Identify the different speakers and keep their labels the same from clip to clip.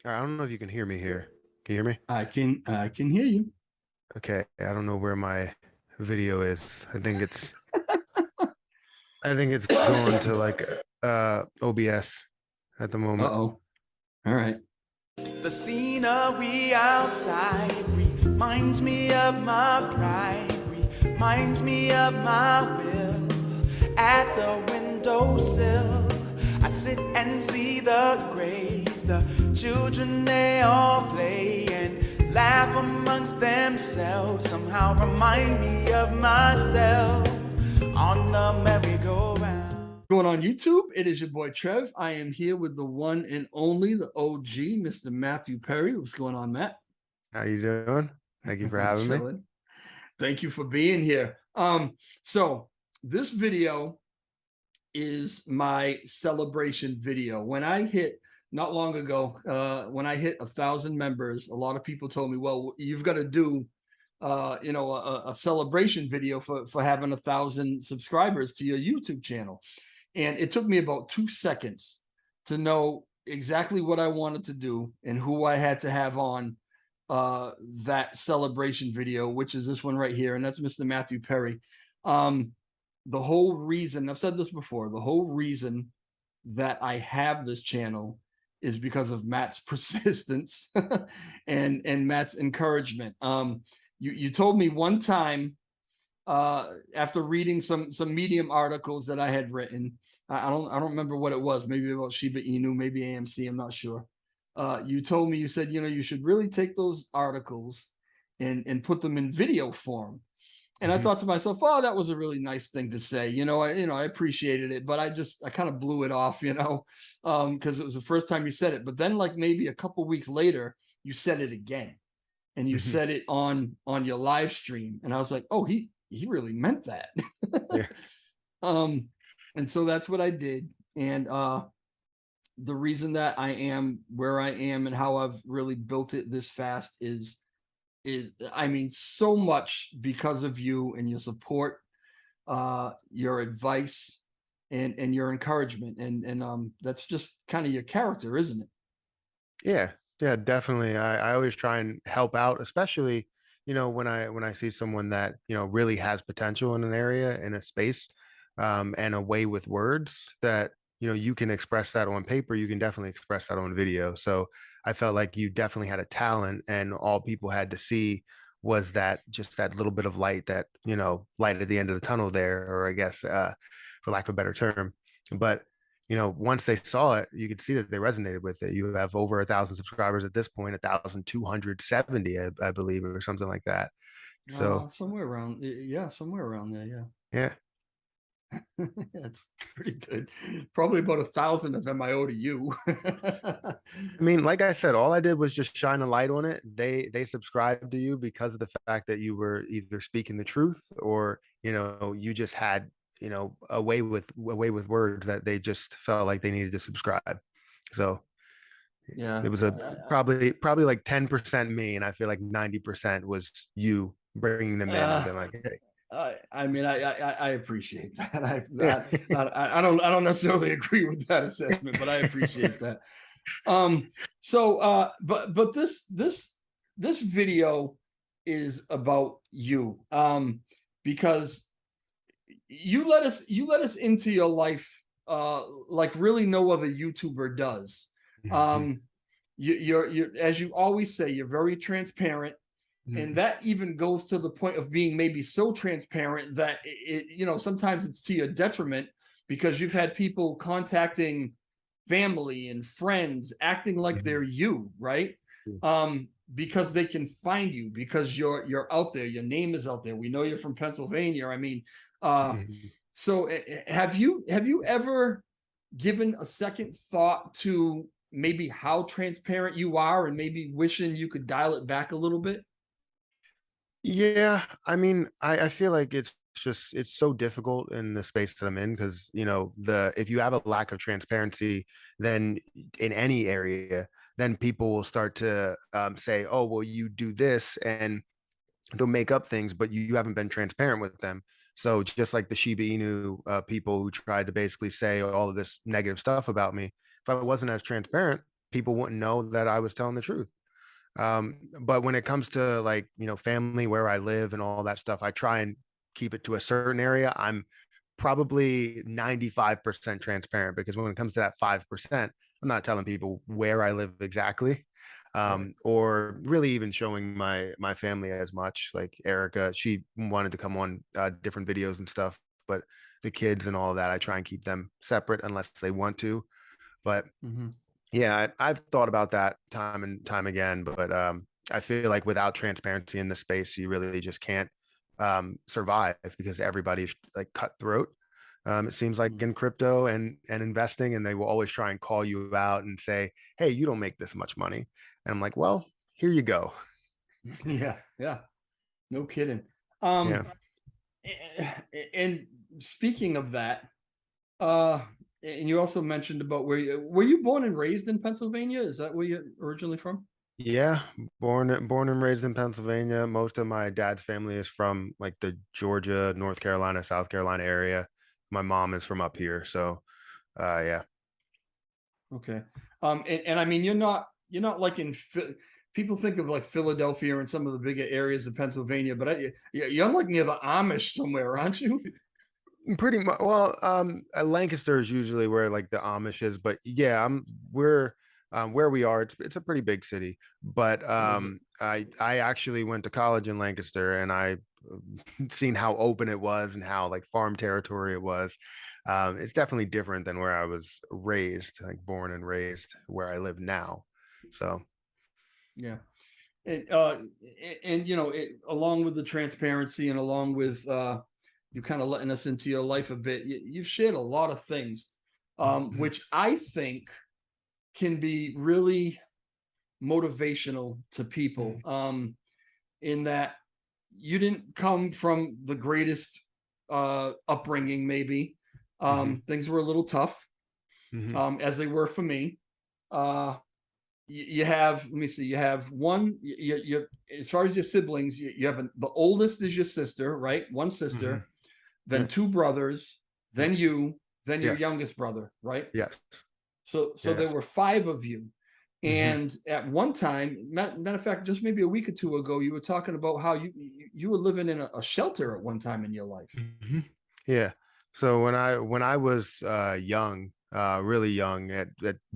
Speaker 1: I don't know if you can hear me here. Can you hear me?
Speaker 2: I can hear you.
Speaker 1: Okay, I don't know where my video is. I think it's going to like OBS at the moment.
Speaker 2: Uh-oh. All right.
Speaker 3: The scenery outside reminds me of my pride, reminds me of my will. At the windowsill, I sit and see the graves, the children they all play and laugh amongst themselves. Somehow remind me of myself on the merry-go-round.
Speaker 2: Going on YouTube, it is your boy Trev. I am here with the one and only, the OG, Mr. Matthew Perry. What's going on, Matt?
Speaker 1: How you doing? Thank you for having me.
Speaker 2: Chilling. Thank you for being here. So this video is my celebration video. When I hit not long ago, when I hit 1,000 members, a lot of people told me, "Well, you've got to do, a celebration video for having 1,000 subscribers to your YouTube channel." And it took me about 2 seconds to know exactly what I wanted to do and who I had to have on that celebration video, which is this one right here, and that's Mr. Matthew Perry. Um, the whole reason, I've said this before, the whole reason that I have this channel is because of Matt's persistence and Matt's encouragement. You told me one time, after reading some Medium articles that I had written, I don't remember what it was, maybe about Shiba Inu, maybe AMC, I'm not sure. You told me, you said, you should really take those articles and put them in video form. And I
Speaker 1: Mhm.
Speaker 2: thought to myself, oh, that was a really nice thing to say. I appreciated it, but I kind of blew it off, because it was the first time you said it. But then, like maybe a couple weeks later, you said it again, and you
Speaker 1: Mhm.
Speaker 2: said it on your live stream, and I was like, oh, he really meant that.
Speaker 1: Yeah.
Speaker 2: um, and so that's what I did, and the reason that I am where I am and how I've really built it this fast is I mean so much because of you and your support, your advice and your encouragement, and that's just kind of your character, isn't it?
Speaker 1: Yeah. Yeah, definitely. I always try and help out, especially, when I see someone that, really has potential in an area, in a space, and a way with words that, you can express that on paper, you can definitely express that on video. So I felt like you definitely had a talent, and all people had to see was that just that little bit of light, that, light at the end of the tunnel there, or I guess, for lack of a better term. But once they saw it, you could see that they resonated with it. You have over 1,000 subscribers at this point, 1,270, I believe, or something like that. So
Speaker 2: Somewhere around, yeah, somewhere around there, yeah.
Speaker 1: yeah,
Speaker 2: That's pretty good. Probably about 1,000 of them I owe to you.
Speaker 1: I mean, like I said, all I did was just shine a light on it. They subscribed to you because of the fact that you were either speaking the truth, or you just had a way with words that they just felt like they needed to subscribe. So
Speaker 2: Yeah,
Speaker 1: it was a probably like 10% me, and I feel like 90% was you bringing them in and
Speaker 2: uh,
Speaker 1: being like, hey,
Speaker 2: I mean, I appreciate that.
Speaker 1: yeah.
Speaker 2: I don't necessarily agree with that assessment, but I appreciate that. But this video is about you, because you let us into your life, like really no other YouTuber does.
Speaker 1: Mhm.
Speaker 2: Um, you're as you always say, you're very transparent, and
Speaker 1: Mhm.
Speaker 2: that even goes to the point of being maybe so transparent that sometimes it's to your detriment, because you've had people contacting family and friends acting like they're
Speaker 1: Mhm.
Speaker 2: you, right? Because they can find you, because you're out there, your name is out there, we know you're from Pennsylvania. I mean, uh
Speaker 1: Mhm.
Speaker 2: so have you ever given a second thought to maybe how transparent you are, and maybe wishing you could dial it back a little bit?
Speaker 1: Yeah, I mean, I feel like it's so difficult in the space that I'm in, because the if you have a lack of transparency, then in any area, then people will start to say, oh, well, you do this, and they'll make up things, but you haven't been transparent with them. So just like the Shiba Inu people who tried to basically say all of this negative stuff about me, if I wasn't as transparent, people wouldn't know that I was telling the truth. But when it comes to like, family, where I live and all that stuff, I try and keep it to a certain area. I'm probably 95% transparent, because when it comes to that 5%, I'm not telling people where I live exactly.
Speaker 2: Right.
Speaker 1: Or really even showing my family as much. Like Erica, she wanted to come on different videos and stuff, but the kids and all of that, I try and keep them separate unless they want to. But
Speaker 2: Mm-hmm.
Speaker 1: yeah, I've thought about that time and time again, but I feel like without transparency in the space, you really just can't survive, because everybody's like cutthroat. It seems like in crypto and investing, and they will always try and call you out and say, "Hey, you don't make this much money," and I'm like, "Well, here you go."
Speaker 2: Yeah, yeah, no kidding.
Speaker 1: Yeah,
Speaker 2: And speaking of that, uh, and you also mentioned about were you born and raised in Pennsylvania? Is that where you're originally from?
Speaker 1: yeah. Born and raised in Pennsylvania. Most of my dad's family is from like the Georgia, North Carolina, South Carolina area. My mom is from up here, so yeah.
Speaker 2: Okay. And I mean, you're not like people think of like Philadelphia and some of the bigger areas of Pennsylvania, but you're like near the Amish somewhere, aren't you?
Speaker 1: Pretty much. Well, Lancaster is usually where like the Amish is, but yeah, we're where we are. It's a pretty big city, but
Speaker 2: What is it?
Speaker 1: I actually went to college in Lancaster, and I seen how open it was and how like farm territory it was. It's definitely different than where I was raised, like born and raised where I live now. So
Speaker 2: Yeah. And you know, along with the transparency and along with you kind of letting us into your life a bit, you've shared a lot of things,
Speaker 1: mhm,
Speaker 2: which I think can be really motivational to people.
Speaker 1: mhm,
Speaker 2: In that you didn't come from the greatest upbringing, maybe.
Speaker 1: mhm,
Speaker 2: Things were a little tough,
Speaker 1: mhm,
Speaker 2: as they were for me. Uh, you have, let me see, you have one, you as far as your siblings, you have the oldest is your sister, right? One
Speaker 1: mhm.
Speaker 2: sister, then
Speaker 1: Yep,
Speaker 2: two brothers,
Speaker 1: yep,
Speaker 2: then you, then your
Speaker 1: yes,
Speaker 2: youngest brother, right?
Speaker 1: yes,
Speaker 2: So there
Speaker 1: yes.
Speaker 2: were five of you.
Speaker 1: Mhm.
Speaker 2: And at one time, matter of fact, just maybe a week or two ago, you were talking about how you were living in a shelter at one time in your life.
Speaker 1: Mhm. Yeah. So when I was young, really young, at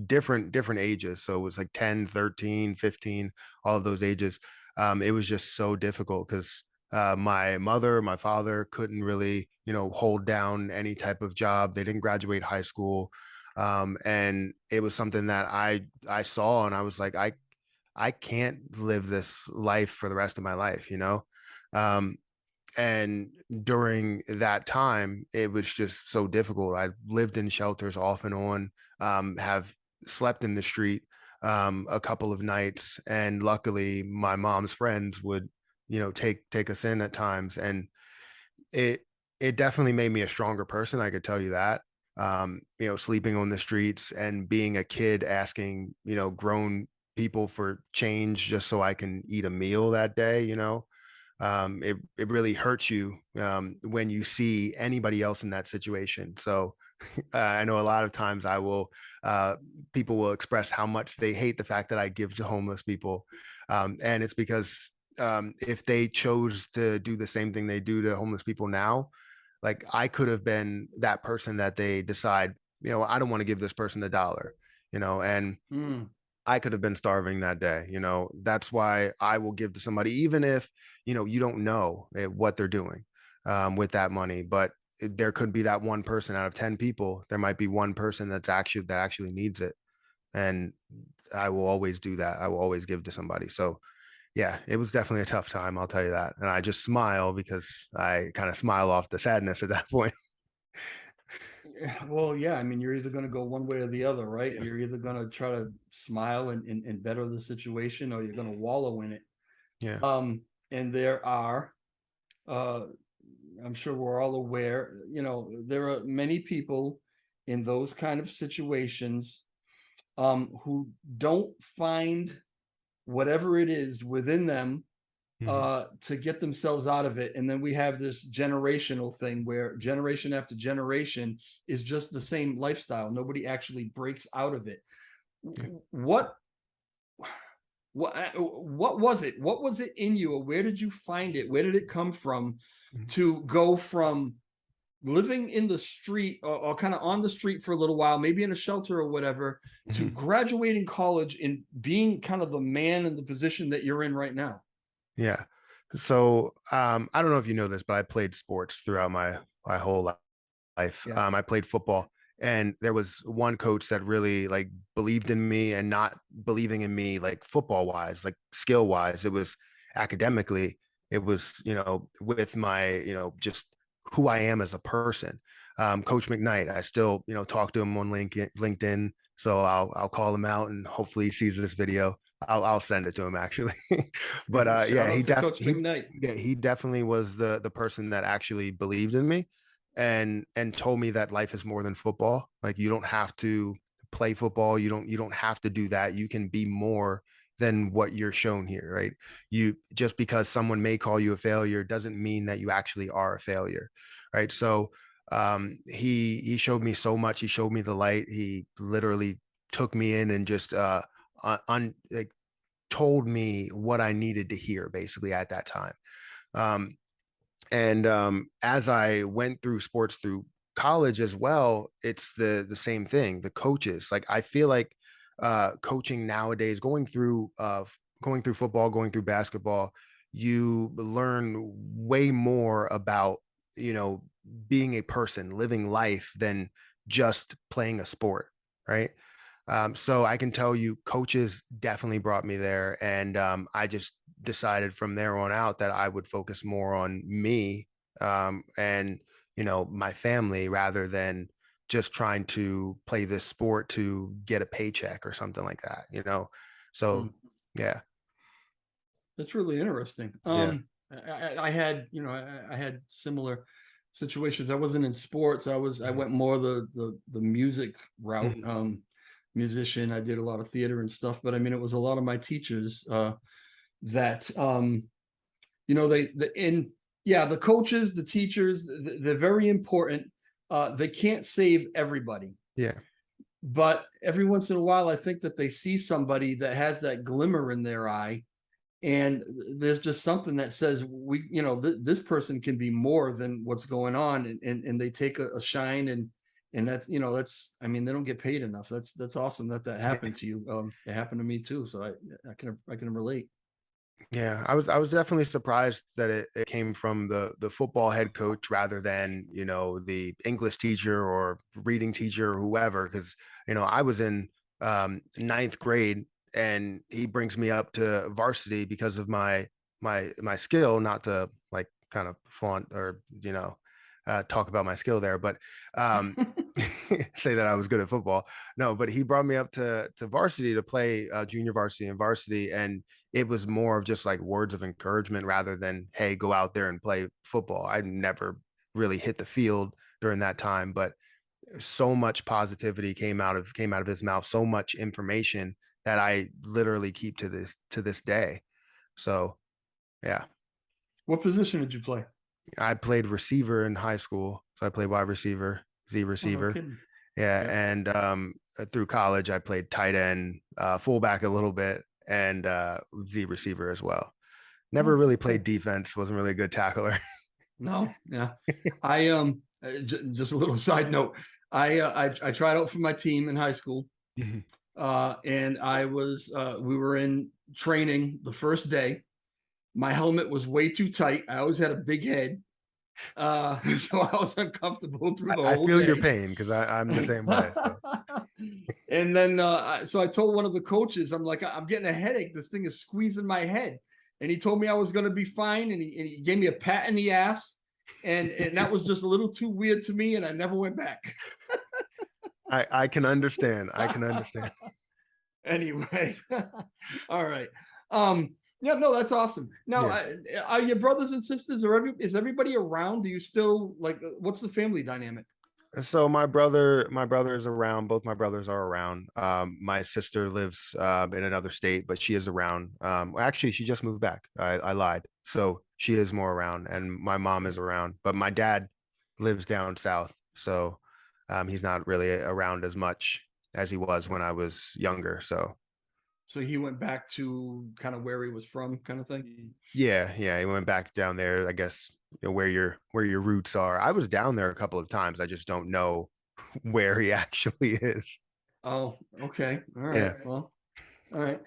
Speaker 1: different ages, so it was like 10, 13, 15, all of those ages, it was just so difficult because my mother, my father couldn't really, hold down any type of job. They didn't graduate high school. And it was something that I saw, and I was like, I can't live this life for the rest of my life. Um, and during that time, it was just so difficult. I lived in shelters off and on, have slept in the street a couple of nights, and luckily my mom's friends would, take us in at times, and it it definitely made me a stronger person. I could tell you that. Sleeping on the streets and being a kid asking, grown people for change just so I can eat a meal that day. It really hurts you when you see anybody else in that situation. So I know a lot of times uh, people will express how much they hate the fact that I give to homeless people, and it's because if they chose to do the same thing they do to homeless people now, like I could have been that person that they decide, I don't want to give this person $1, and
Speaker 2: Mm,
Speaker 1: I could have been starving that day. That's why I will give to somebody, even if, you don't know what they're doing with that money. But there could be that one person out of 10 people. There might be one person that actually needs it. And I will always do that. I will always give to somebody. So yeah, it was definitely a tough time. I'll tell you that. And I just smile because I kind of smile off the sadness at that point.
Speaker 2: yeah, well, yeah, I mean, you're either going to go one way or the other, right?
Speaker 1: Yeah.
Speaker 2: You're either going to try to smile and better the situation, or you're going to wallow in it.
Speaker 1: Yeah.
Speaker 2: Um, and there are, uh, I'm sure we're all aware, there are many people in those kind of situations, who don't find whatever it is within them
Speaker 1: Mhm.
Speaker 2: to get themselves out of it. And then we have this generational thing where generation after generation is just the same lifestyle. Nobody actually breaks out of it.
Speaker 1: Yeah.
Speaker 2: What what was it? What was it in you, or where did you find it? Where did it come from
Speaker 1: Mhm.
Speaker 2: to go from living in the street, or kind of on the street for a little while, maybe in a shelter or whatever, to
Speaker 1: Mhm.
Speaker 2: graduating college and being kind of the man in the position that you're in right now?
Speaker 1: Yeah. So I don't know if you know this, but I played sports throughout my whole life.
Speaker 2: Yeah.
Speaker 1: I played football, and there was one coach that really like believed in me, and not believing in me like football wise, like skill wise. It was academically. It was, with my, just who I am as a person. Coach McKnight, I still, talk to him on LinkedIn. So I'll call him out, and hopefully he sees this video. I'll send it to him actually. But
Speaker 2: Shout
Speaker 1: yeah,
Speaker 2: out to Coach McKnight.
Speaker 1: he definitely was the person that actually believed in me, and told me that life is more than football. Like, you don't have to play football. You don't have to do that. You can be more than what you're shown here, right? You Just because someone may call you a failure doesn't mean that you actually are a failure, right? So he showed me so much. He showed me the light. He literally took me in and just like told me what I needed to hear basically at that time. Um, and as I went through sports through college as well, it's the same thing. The coaches, like, I feel like coaching nowadays, going through football, going through basketball, you learn way more about, you know being a person, living life, than just playing a sport, right? So I can tell you, coaches definitely brought me there, and I just decided from there on out that I would focus more on me, and my family, rather than just trying to play this sport to get a paycheck or something like that. So
Speaker 2: Mm,
Speaker 1: yeah,
Speaker 2: that's really interesting.
Speaker 1: yeah.
Speaker 2: I had, I had similar situations. I wasn't in sports. I
Speaker 1: Mhm.
Speaker 2: went more the music route.
Speaker 1: Mhm.
Speaker 2: Musician. I did a lot of theater and stuff, but I mean, it was a lot of my teachers that in yeah, the coaches, the teachers, they're very important. They can't save everybody,
Speaker 1: Yeah,
Speaker 2: but every once in a while, I think that they see somebody that has that glimmer in their eye, and there's just something that says this person can be more than what's going on, and they take a shine, and that's, I mean, they don't get paid enough. That's awesome that happened to you. It happened to me too, so I can relate.
Speaker 1: yeah. I was definitely surprised that it came from the football head coach rather than, the English teacher or reading teacher or whoever. Because I was in ninth grade, and he brings me up to varsity because of my skill. Not to like kind of flaunt or talk about my skill there, but um say that I was good at football. No, but he brought me up to varsity to play junior varsity and varsity, and it was more of just like words of encouragement rather than, hey, go out there and play football. I never really hit the field during that time, but so much positivity came out of his mouth, so much information that I literally keep to this day. So yeah.
Speaker 2: What position did you play?
Speaker 1: I played receiver in high school. So I played wide receiver, Z
Speaker 2: Oh, no
Speaker 1: receiver.
Speaker 2: kidding.
Speaker 1: Yeah.
Speaker 2: Yeah.
Speaker 1: And through college, I played tight end, fullback a little bit, and Z receiver as well. Never
Speaker 2: Oh,
Speaker 1: really played
Speaker 2: cool.
Speaker 1: defense, wasn't really a good tackler.
Speaker 2: No, yeah. Just a little side note. I tried out for my team in high school,
Speaker 1: Mhm.
Speaker 2: and we were in training the first day. My helmet was way too tight. I always had a big head, so I was uncomfortable through the
Speaker 1: I
Speaker 2: whole
Speaker 1: feel your
Speaker 2: day.
Speaker 1: pain because I'm the same way. So
Speaker 2: And then, so I told one of the coaches, I'm like, I'm getting a headache. This thing is squeezing my head. And he told me I was going to be fine. And he gave me a pat in the ass. And that was just a little too weird to me. And I never went back.
Speaker 1: I can understand. I can understand.
Speaker 2: Anyway, all right. Yeah, no, that's awesome. Now,
Speaker 1: Yeah.
Speaker 2: are your brothers and sisters, or is everybody around? Do you still like, what's the family dynamic?
Speaker 1: So my brother is around. Both my brothers are around. My sister lives in another state, but she is around. Well, actually, she just moved back. I lied. So she is more around, and my mom is around. But my dad lives down south, so he's not really around as much. as he was when I was younger. So
Speaker 2: So he went back to kind of where he was from, kind of thing.
Speaker 1: yeah, yeah, he went back down there, I guess, where your roots are. I was down there a couple of times. I just don't know where he actually is.
Speaker 2: Oh, okay. All right.
Speaker 1: Yeah.
Speaker 2: Well, all right.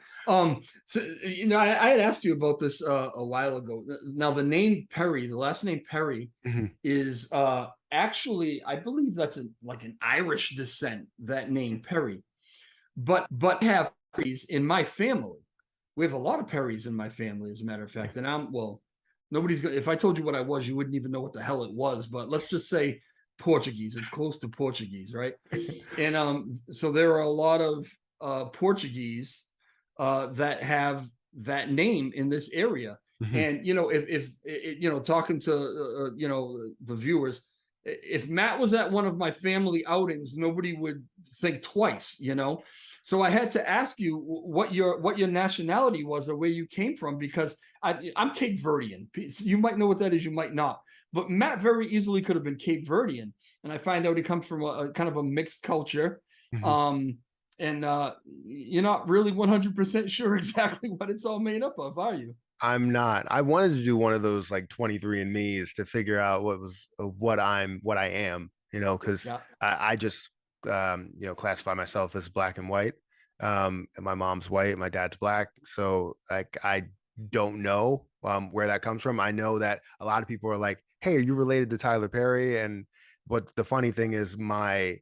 Speaker 2: So I had asked you about this a while ago. Now, the name Perry, the last name Perry,
Speaker 1: Mhm.
Speaker 2: is actually, I believe that's like an Irish descent. That name Perry, but have Perrys in my family. We have a lot of Perrys in my family, as a matter of fact. And nobody's gonna. If I told you what I was, you wouldn't even know what the hell it was. But let's just say Portuguese. It's close to Portuguese, right? And so there are a lot of Portuguese that have that name in this area.
Speaker 1: Mhm.
Speaker 2: And if talking to the viewers, if Matt was at one of my family outings, nobody would think twice. So I had to ask you what your nationality was or where you came from, because I'm Cape Verdean. You might know what that is, you might not. But Matt very easily could have been Cape Verdean, and I find out he comes from a kind of a mixed culture.
Speaker 1: Mhm.
Speaker 2: Um, and you're not really 100% sure exactly what it's all made up of, are you?
Speaker 1: I'm not. I wanted to do one of those like 23 and me's to figure out what I am, because
Speaker 2: Yeah.
Speaker 1: I just classify myself as black and white. And my mom's white, my dad's black. So like I don't know where that comes from. I know that a lot of people are like, "Hey, are you related to Tyler Perry?" And what the funny thing is, my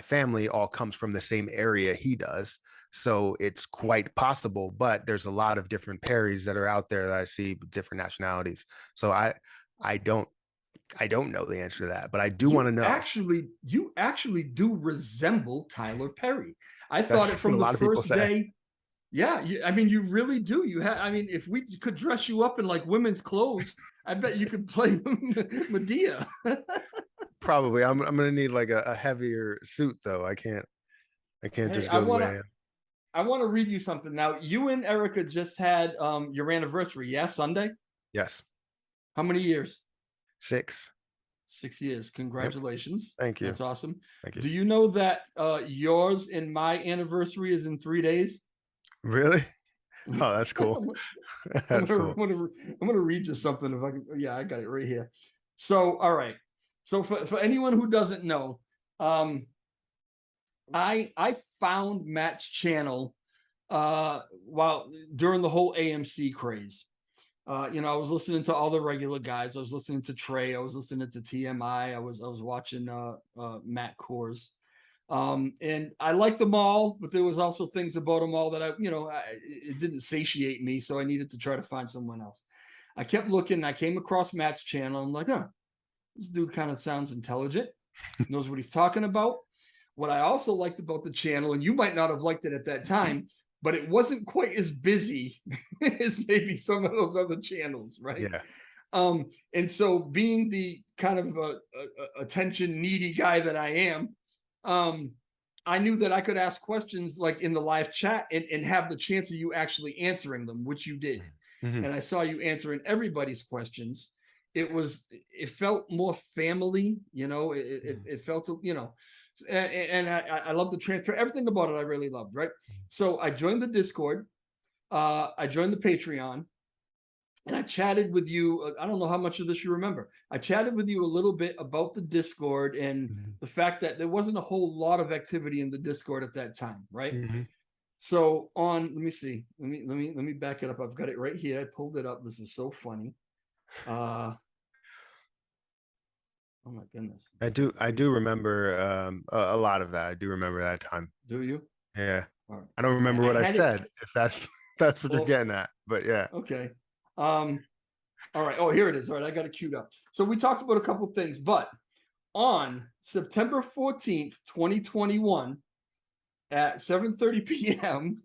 Speaker 1: family all comes from the same area he does. So it's quite possible, but there's a lot of different Perrys that are out there that I see with different nationalities. So I don't I don't know the answer to that, but I do want to know.
Speaker 2: You actually do resemble Tyler Perry. I thought
Speaker 1: That's
Speaker 2: it
Speaker 1: what
Speaker 2: from
Speaker 1: a
Speaker 2: the
Speaker 1: lot of people
Speaker 2: first
Speaker 1: say.
Speaker 2: day. Yeah, I mean, you really do. I mean, if we could dress you up in like women's clothes, I bet you could play Medea.
Speaker 1: Probably. I'm gonna need like a heavier suit though. I can't
Speaker 2: Hey,
Speaker 1: just
Speaker 2: I
Speaker 1: go the way
Speaker 2: wanna
Speaker 1: I am.
Speaker 2: I wanna read you something now. You and Erica just had your anniversary, yeah, Sunday.
Speaker 1: Yes.
Speaker 2: How many years?
Speaker 1: 6.
Speaker 2: 6 years.
Speaker 1: Yep.
Speaker 2: Congratulations.
Speaker 1: Thank you.
Speaker 2: That's awesome.
Speaker 1: Thank you.
Speaker 2: Do you know that yours and my anniversary is in 3 days?
Speaker 1: Really? Oh, that's cool.
Speaker 2: I'm
Speaker 1: That's
Speaker 2: gonna,
Speaker 1: cool.
Speaker 2: I'm gonna, I'm gonna read you something if I can. Yeah, I got it right here. So, all right. So for anyone who doesn't know, um, I found Matt's channel while during the whole AMC craze. I was listening to all the regular guys. I was listening to Trey. I was listening to TMI. I was watching Matt Kors. And I liked them all, but there was also things about them all that it didn't satiate me, so I needed to try to find someone else. I kept looking. I came across Matt's channel. I'm like, this dude kind of sounds intelligent, knows what he's talking about. What I also liked about the channel, and you might not have liked it at that time, but it wasn't quite as busy as maybe some of those other channels, right?
Speaker 1: Yeah.
Speaker 2: And so being the kind of attention needy guy that I am, um, I knew that I could ask questions like in the live chat and have the chance of you actually answering them, which you did.
Speaker 1: Mhm.
Speaker 2: And I saw you answering everybody's questions. It felt more family, it felt, and I love the transfer, everything about it. I really loved, right? So I joined the Discord, I joined the Patreon, and I chatted with you. I don't know how much of this you remember. I chatted with you a little bit about the Discord and
Speaker 1: Mhm.
Speaker 2: the fact that there wasn't a whole lot of activity in the Discord at that time, right?
Speaker 1: Mhm.
Speaker 2: So let me see, let me back it up. I've got it right here. I pulled it up. This was so funny. Uh, oh my goodness.
Speaker 1: I do remember a lot of that. I do remember that time.
Speaker 2: Do you?
Speaker 1: Yeah.
Speaker 2: All right.
Speaker 1: I don't remember
Speaker 2: I
Speaker 1: what I
Speaker 2: had it.
Speaker 1: said, if that's that's what you're
Speaker 2: Well,
Speaker 1: getting at. But yeah.
Speaker 2: okay. Um, all right. Oh, here it is. All right, I got it queued up. So we talked about a couple things, but on September 14th, 2021, at 7:30 p.m.,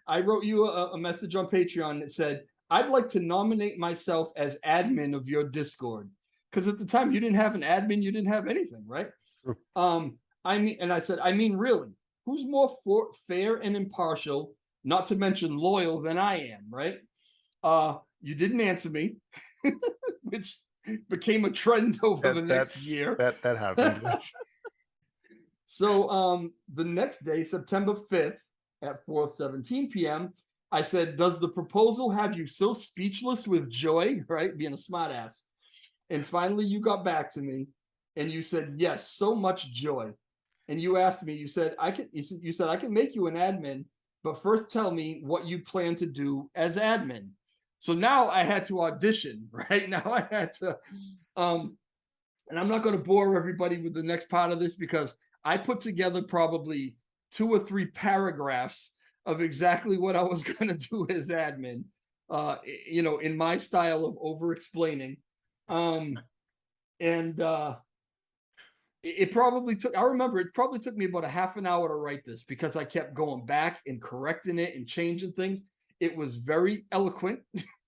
Speaker 2: I wrote you a message on Patreon that said, I'd like to nominate myself as admin of your Discord. Because at the time you didn't have an admin, you didn't have anything, right? And I said, I mean, really, who's more fair and impartial, not to mention loyal than I am, right? You didn't answer me, which became a trend over the next year.
Speaker 1: That happened. Yes.
Speaker 2: So the next day, September 5th at 4:17 p.m., I said, "Does the proposal have you so speechless with joy?" Right, being a smartass. And finally, you got back to me, and you said, "Yes, so much joy." And you asked me, you said, "I can." You said, "I can make you an admin, but first tell me what you plan to do as admin." So now I had to audition, right? Now I had to, um, and I'm not going to bore everybody with the next part of this because I put together probably 2 or 3 paragraphs of exactly what I was going to do as admin, in my style of over explaining. Um, and it probably took, I remember it probably took me about a half an hour to write this because I kept going back and correcting it and changing things. It was very eloquent.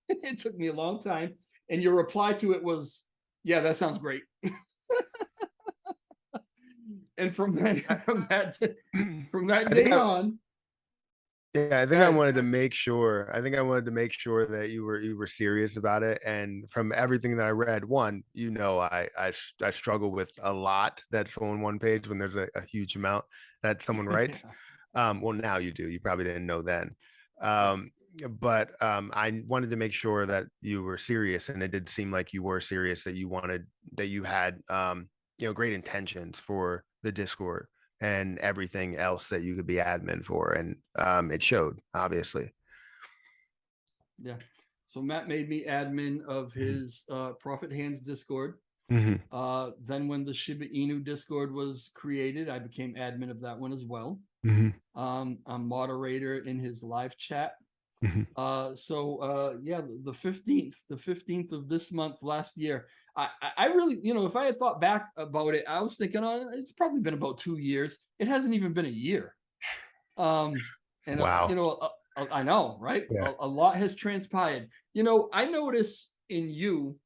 Speaker 2: It took me a long time. And your reply to it was, "Yeah, that sounds great." And from that
Speaker 1: I think
Speaker 2: day on,
Speaker 1: yeah, I think I
Speaker 2: God,
Speaker 1: wanted to make sure. I think I wanted to make sure that you were serious about it. And from everything that I read, one, I struggle with a lot that's on one page when there's a huge amount that someone writes.
Speaker 2: yeah,
Speaker 1: Well, now you do. You probably didn't know then.
Speaker 2: yeah,
Speaker 1: But I wanted to make sure that you were serious, and it did seem like you were serious. That you had great intentions for the Discord and everything else that you could be admin for, and it showed, obviously.
Speaker 2: yeah. So Matt made me admin of
Speaker 1: Mhm.
Speaker 2: his Profit Hands Discord.
Speaker 1: Mhm.
Speaker 2: Then when the Shiba Inu Discord was created, I became admin of that one as well.
Speaker 1: Mhm.
Speaker 2: I'm moderator in his live chat.
Speaker 1: Mhm.
Speaker 2: Yeah, the 15th of this month last year, I really, if I had thought back about it, I was thinking, oh, it's probably been about 2 years. It hasn't even been a year. Um, and
Speaker 1: Wow.
Speaker 2: I know, right?
Speaker 1: Yeah.
Speaker 2: A lot has transpired. I notice in you,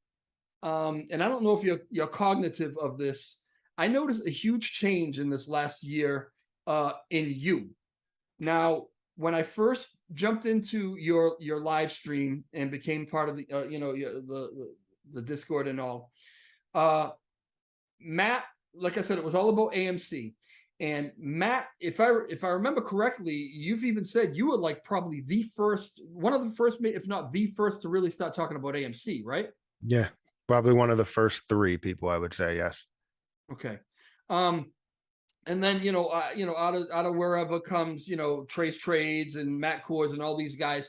Speaker 2: and I don't know if you're cognitive of this. I noticed a huge change in this last year, in you. Now, when I first jumped into your live stream and became part of the the Discord and all, uh, Matt, like I said, it was all about AMC. And Matt, if I remember correctly, you've even said you were like probably the first, one of the first, if not the first, to really start talking about AMC, right?
Speaker 1: Yeah. Probably one of the first three people, I would say. Yes.
Speaker 2: Okay. Um, and then out of wherever comes Trace Trades and Matt Kors and all these guys,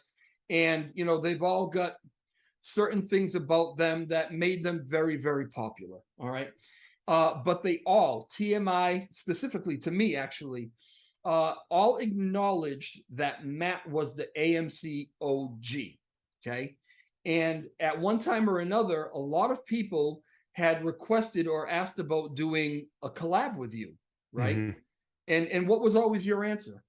Speaker 2: and they've all got certain things about them that made them very, very popular. All right. But they all, TMI specifically to me, actually, all acknowledged that Matt was the AMC OG. Okay. And at one time or another, a lot of people had requested or asked about doing a collab with you, right?
Speaker 1: Mhm.
Speaker 2: And what was always your answer?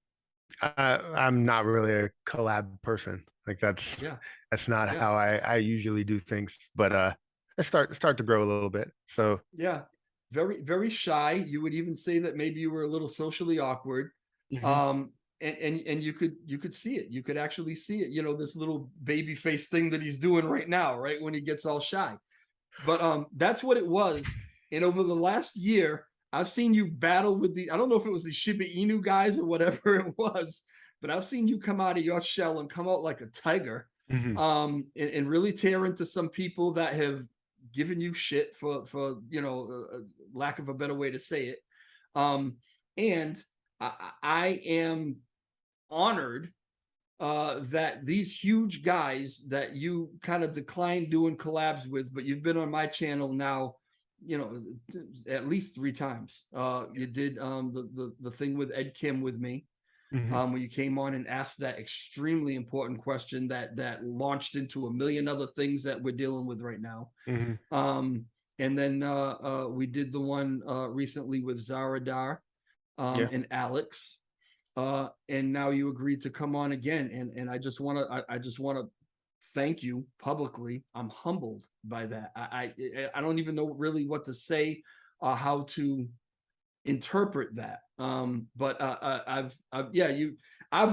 Speaker 1: I'm not really a collab person. Like
Speaker 2: Yeah,
Speaker 1: that's not
Speaker 2: yeah,
Speaker 1: how I usually do things. But I start to grow a little bit. So
Speaker 2: yeah. Very, very shy. You would even say that maybe you were a little socially awkward.
Speaker 1: Mhm.
Speaker 2: Um, and you could see it. You could actually see it. This little baby face thing that he's doing right now, right when he gets all shy. But that's what it was. And over the last year, I've seen you battle with I don't know if it was the Shiba Inu guys or whatever it was, but I've seen you come out of your shell and come out like a tiger,
Speaker 1: Mhm.
Speaker 2: and really tear into some people that have given you shit for lack of a better way to say it. And I am honored that these huge guys that you kind of declined doing collabs with, but you've been on my channel now, at least 3 times. You did the thing with Ed Kim with me,
Speaker 1: Mhm.
Speaker 2: where you came on and asked that extremely important question that launched into a million other things that we're dealing with right now.
Speaker 1: Mhm.
Speaker 2: Um, and then we did the one recently with Zaradar,
Speaker 1: Yeah.
Speaker 2: and Alex, and now you agreed to come on again, and I just want to thank you publicly. I'm humbled by that. I don't even know really what to say, how to interpret that. But I've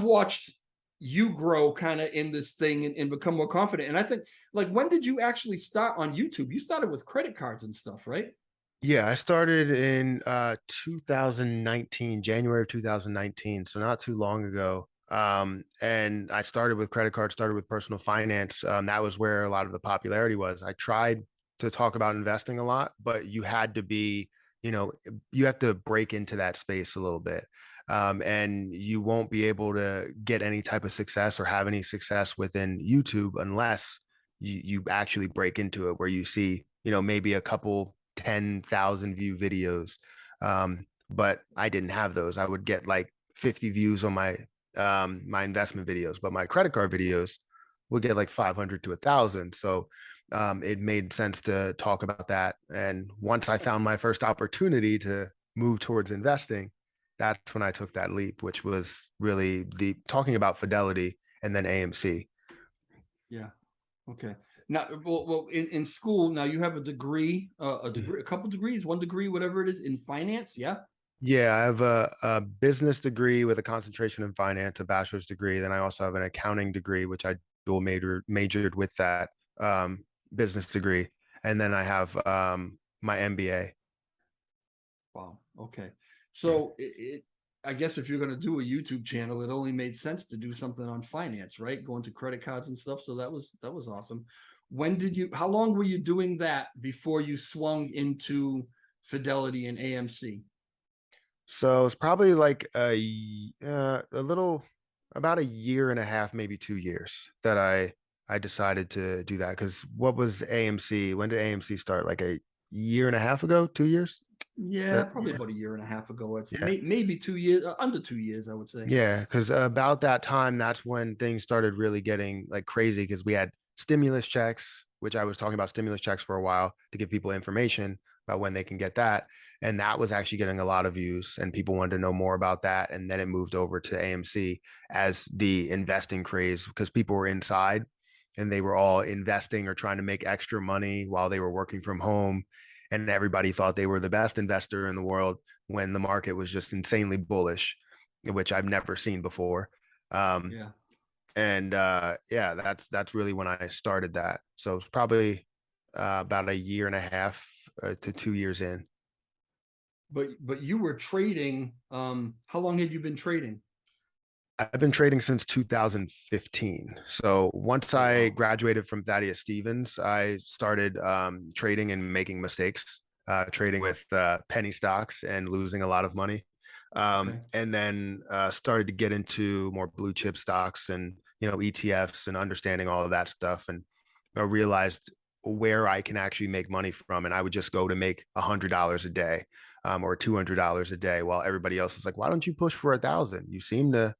Speaker 2: watched you grow kind of in this thing, and become more confident. And I think, like, when did you actually start on YouTube? You started with credit cards and stuff, right?
Speaker 1: Yeah, I started in 2019, January of 2019, so not too long ago. And I started with credit cards, started with personal finance. That was where a lot of the popularity was. I tried to talk about investing a lot, but you had to be, you know, you have to break into that space a little bit. And you won't be able to get any type of success or have any success within YouTube unless you actually break into it where you see, maybe a couple 10,000 view videos. But I didn't have those. I would get like 50 views on my investment videos, but my credit card videos would get like 500 to 1,000. So it made sense to talk about that. And once I found my first opportunity to move towards investing, that's when I took that leap, which was really the talking about Fidelity and then AMC.
Speaker 2: Yeah. Okay. Now, well, in school, now you have a degree, a couple degrees, one degree, whatever it is, in finance. Yeah.
Speaker 1: Yeah, I have a business degree with a concentration in finance, a bachelor's degree. Then I also have an accounting degree, which I majored with that um, business degree. And then I have my MBA.
Speaker 2: Wow. Okay. So I guess if you're going to do a YouTube channel, it only made sense to do something on finance, right? Going to credit cards and stuff. So that was awesome. How long were you doing that before you swung into Fidelity and AMC?
Speaker 1: So it's probably like a little about a year and a half, maybe 2 years that I decided to do that. Because what was AMC? When did AMC start? Like a year and a half ago, 2 years?
Speaker 2: Yeah,
Speaker 1: That
Speaker 2: probably about a year and a half ago. It's
Speaker 1: yeah.
Speaker 2: maybe 2 years, under 2 years, I would say.
Speaker 1: Yeah, because about that time, that's when things started really getting like crazy because we had stimulus checks, which I was talking about stimulus checks for a while to give people information about when they can get that. And that was actually getting a lot of views, and people wanted to know more about that. And then it moved over to AMC as the investing craze because people were inside and they were all investing or trying to make extra money while they were working from home. And everybody thought they were the best investor in the world when the market was just insanely bullish, which I've never seen before. Um,
Speaker 2: Yeah.
Speaker 1: and yeah, that's really when I started that. So it's probably about a year and a half to 2 years in.
Speaker 2: But you were trading. How long had you been trading?
Speaker 1: I've been trading since 2015. So once
Speaker 2: Oh
Speaker 1: I
Speaker 2: wow.
Speaker 1: graduated from Thaddeus Stevens, I started trading and making mistakes, trading with penny stocks and losing a lot of money.
Speaker 2: Okay.
Speaker 1: And then started to get into more blue chip stocks and ETFs and understanding all of that stuff. And I realized where I can actually make money from. And I would just go to make $100 a day or $200 a day, while everybody else is like, "Why don't you push for 1,000? You seem to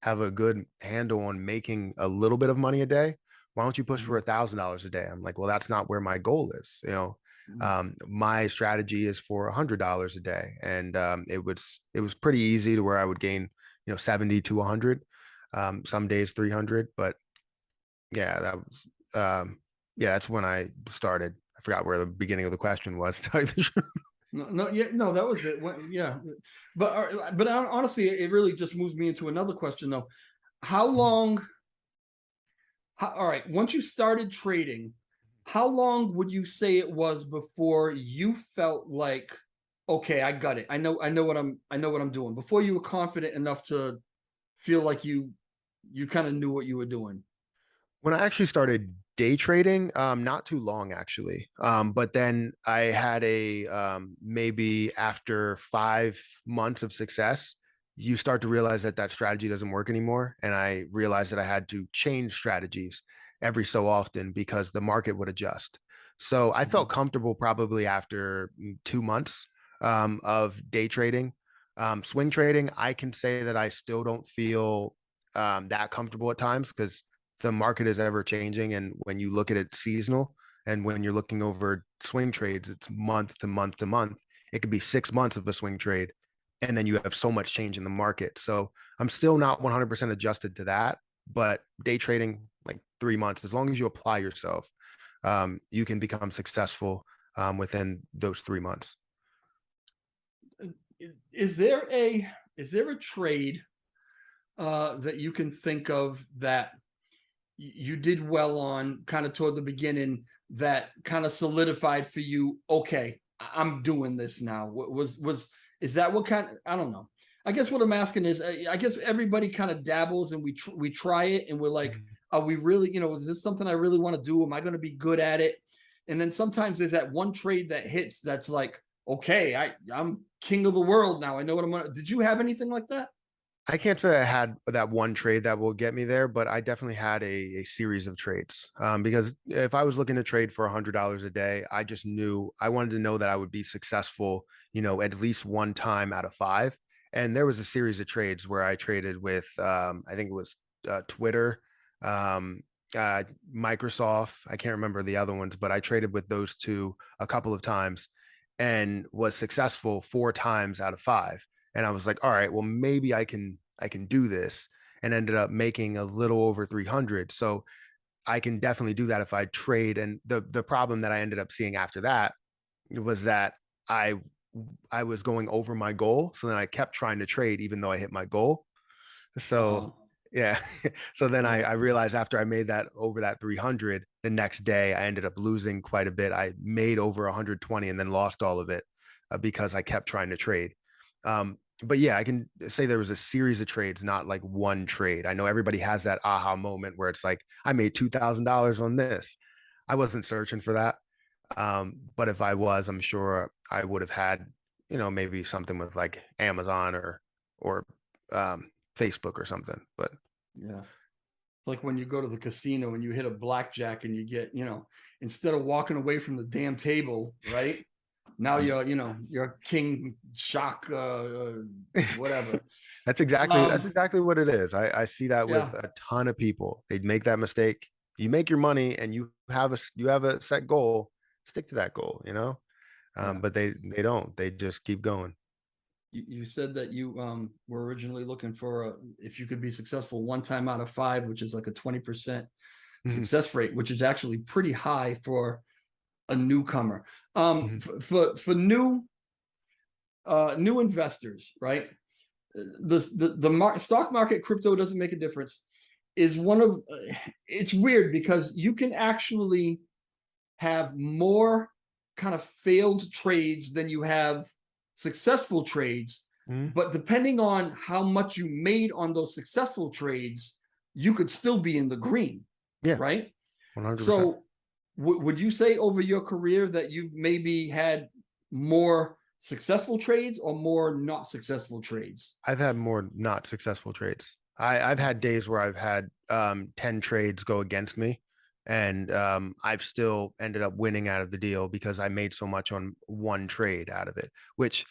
Speaker 1: have a good handle on making a little bit of money a day. Why don't you push for
Speaker 2: Mhm.
Speaker 1: $1,000 a day?" I'm like, well, that's not where my goal is.
Speaker 2: Mhm.
Speaker 1: My strategy is for $100 a day, and it was pretty easy to where I would gain 70 to 100, some days 300, but yeah, that was yeah, that's when I started. I forgot where the beginning of the question was. To tell you the truth.
Speaker 2: No, no, yeah, no, that was it. Yeah, but honestly, it really just moves me into another question though. How long? All right, once you started trading, how long would you say it was before you felt like, okay, I got it. I know what I'm doing. Before you were confident enough to feel like you kind of knew what you were doing.
Speaker 1: When I actually started day trading, not too long actually. But then I had a maybe after 5 months of success, you start to realize that that strategy doesn't work anymore. And I realized that I had to change strategies every so often because the market would adjust. So I felt
Speaker 2: Mhm.
Speaker 1: comfortable probably after 2 months of day trading. Swing trading, I can say that I still don't feel that comfortable at times because the market is ever changing. And when you look at it seasonal and when you're looking over swing trades, it's month to month to month. It could be 6 months of a swing trade. And then you have so much change in the market. So I'm still not 100% adjusted to that. But day trading, like 3 months, as long as you apply yourself, you can become successful within those 3 months.
Speaker 2: Is there a trade that you can think of that you did well on kind of toward the beginning that kind of solidified for you, okay, I'm doing this now. What was is that what kind? I don't know. I guess what I'm asking is, I guess everybody kind of dabbles and we try it and we're like,
Speaker 1: Mhm.
Speaker 2: are we really, is this something I really want to do? Am I going to be good at it? And then sometimes there's that one trade that hits that's like, okay, I'm king of the world now. I know what I'm gonna. Did you have anything like that?
Speaker 1: I can't say I had that one trade that will get me there, but I definitely had a series of trades. Because if I was looking to trade for $100 a day, I just knew I wanted to know that I would be successful, at least one time out of five. And there was a series of trades where I traded with, I think it was Twitter, um, uh, Microsoft. I can't remember the other ones, but I traded with those two a couple of times and was successful four times out of five. And I was like, all right, well, maybe I can do this, and ended up making a little over 300. So I can definitely do that if I trade. And the problem that I ended up seeing after that was that I I was going over my goal. So then I kept trying to trade even though I hit my goal. So
Speaker 2: Uh-huh.
Speaker 1: yeah. So then I,
Speaker 2: Right.
Speaker 1: I realized after I made that over that 300, the next day I ended up losing quite a bit. I made over 120 and then lost all of it because I kept trying to trade. But yeah, I can say there was a series of trades, not like one trade. I know everybody has that aha moment where it's like, I made $2,000 on this. I wasn't searching for that. But if I was, I'm sure I would have had, maybe something with like Amazon or Facebook or something. But
Speaker 2: Yeah. It's like when you go to the casino and you hit a blackjack and you get, instead of walking away from the damn table, right? Now you're king shock, whatever.
Speaker 1: that's
Speaker 2: Um,
Speaker 1: exactly what it is. I see that with
Speaker 2: yeah,
Speaker 1: a ton of people. They'd make that mistake. You make your money and you have a set goal, stick to that goal.
Speaker 2: yeah.
Speaker 1: But they don't. They just keep going.
Speaker 2: You said that you were originally looking for if you could be successful one time out of five, which is like a 20%
Speaker 1: Mhm,
Speaker 2: success rate, which is actually pretty high for a newcomer.
Speaker 1: mhm,
Speaker 2: For new investors, right? The stock market, crypto doesn't make a difference. Is one of It's weird because you can actually have more kind of failed trades than you have successful trades.
Speaker 1: mhm.
Speaker 2: But depending on how much you made on those successful trades, you could still be in the green,
Speaker 1: Yeah,
Speaker 2: right?
Speaker 1: 100%.
Speaker 2: So, would you say over your career that you've maybe had more successful trades or more not successful trades?
Speaker 1: I've had more not successful trades. I've
Speaker 2: Yeah.
Speaker 1: had days where I've had 10 trades go against me, and I've still ended up winning out of the deal because I made so much on one trade out of it, which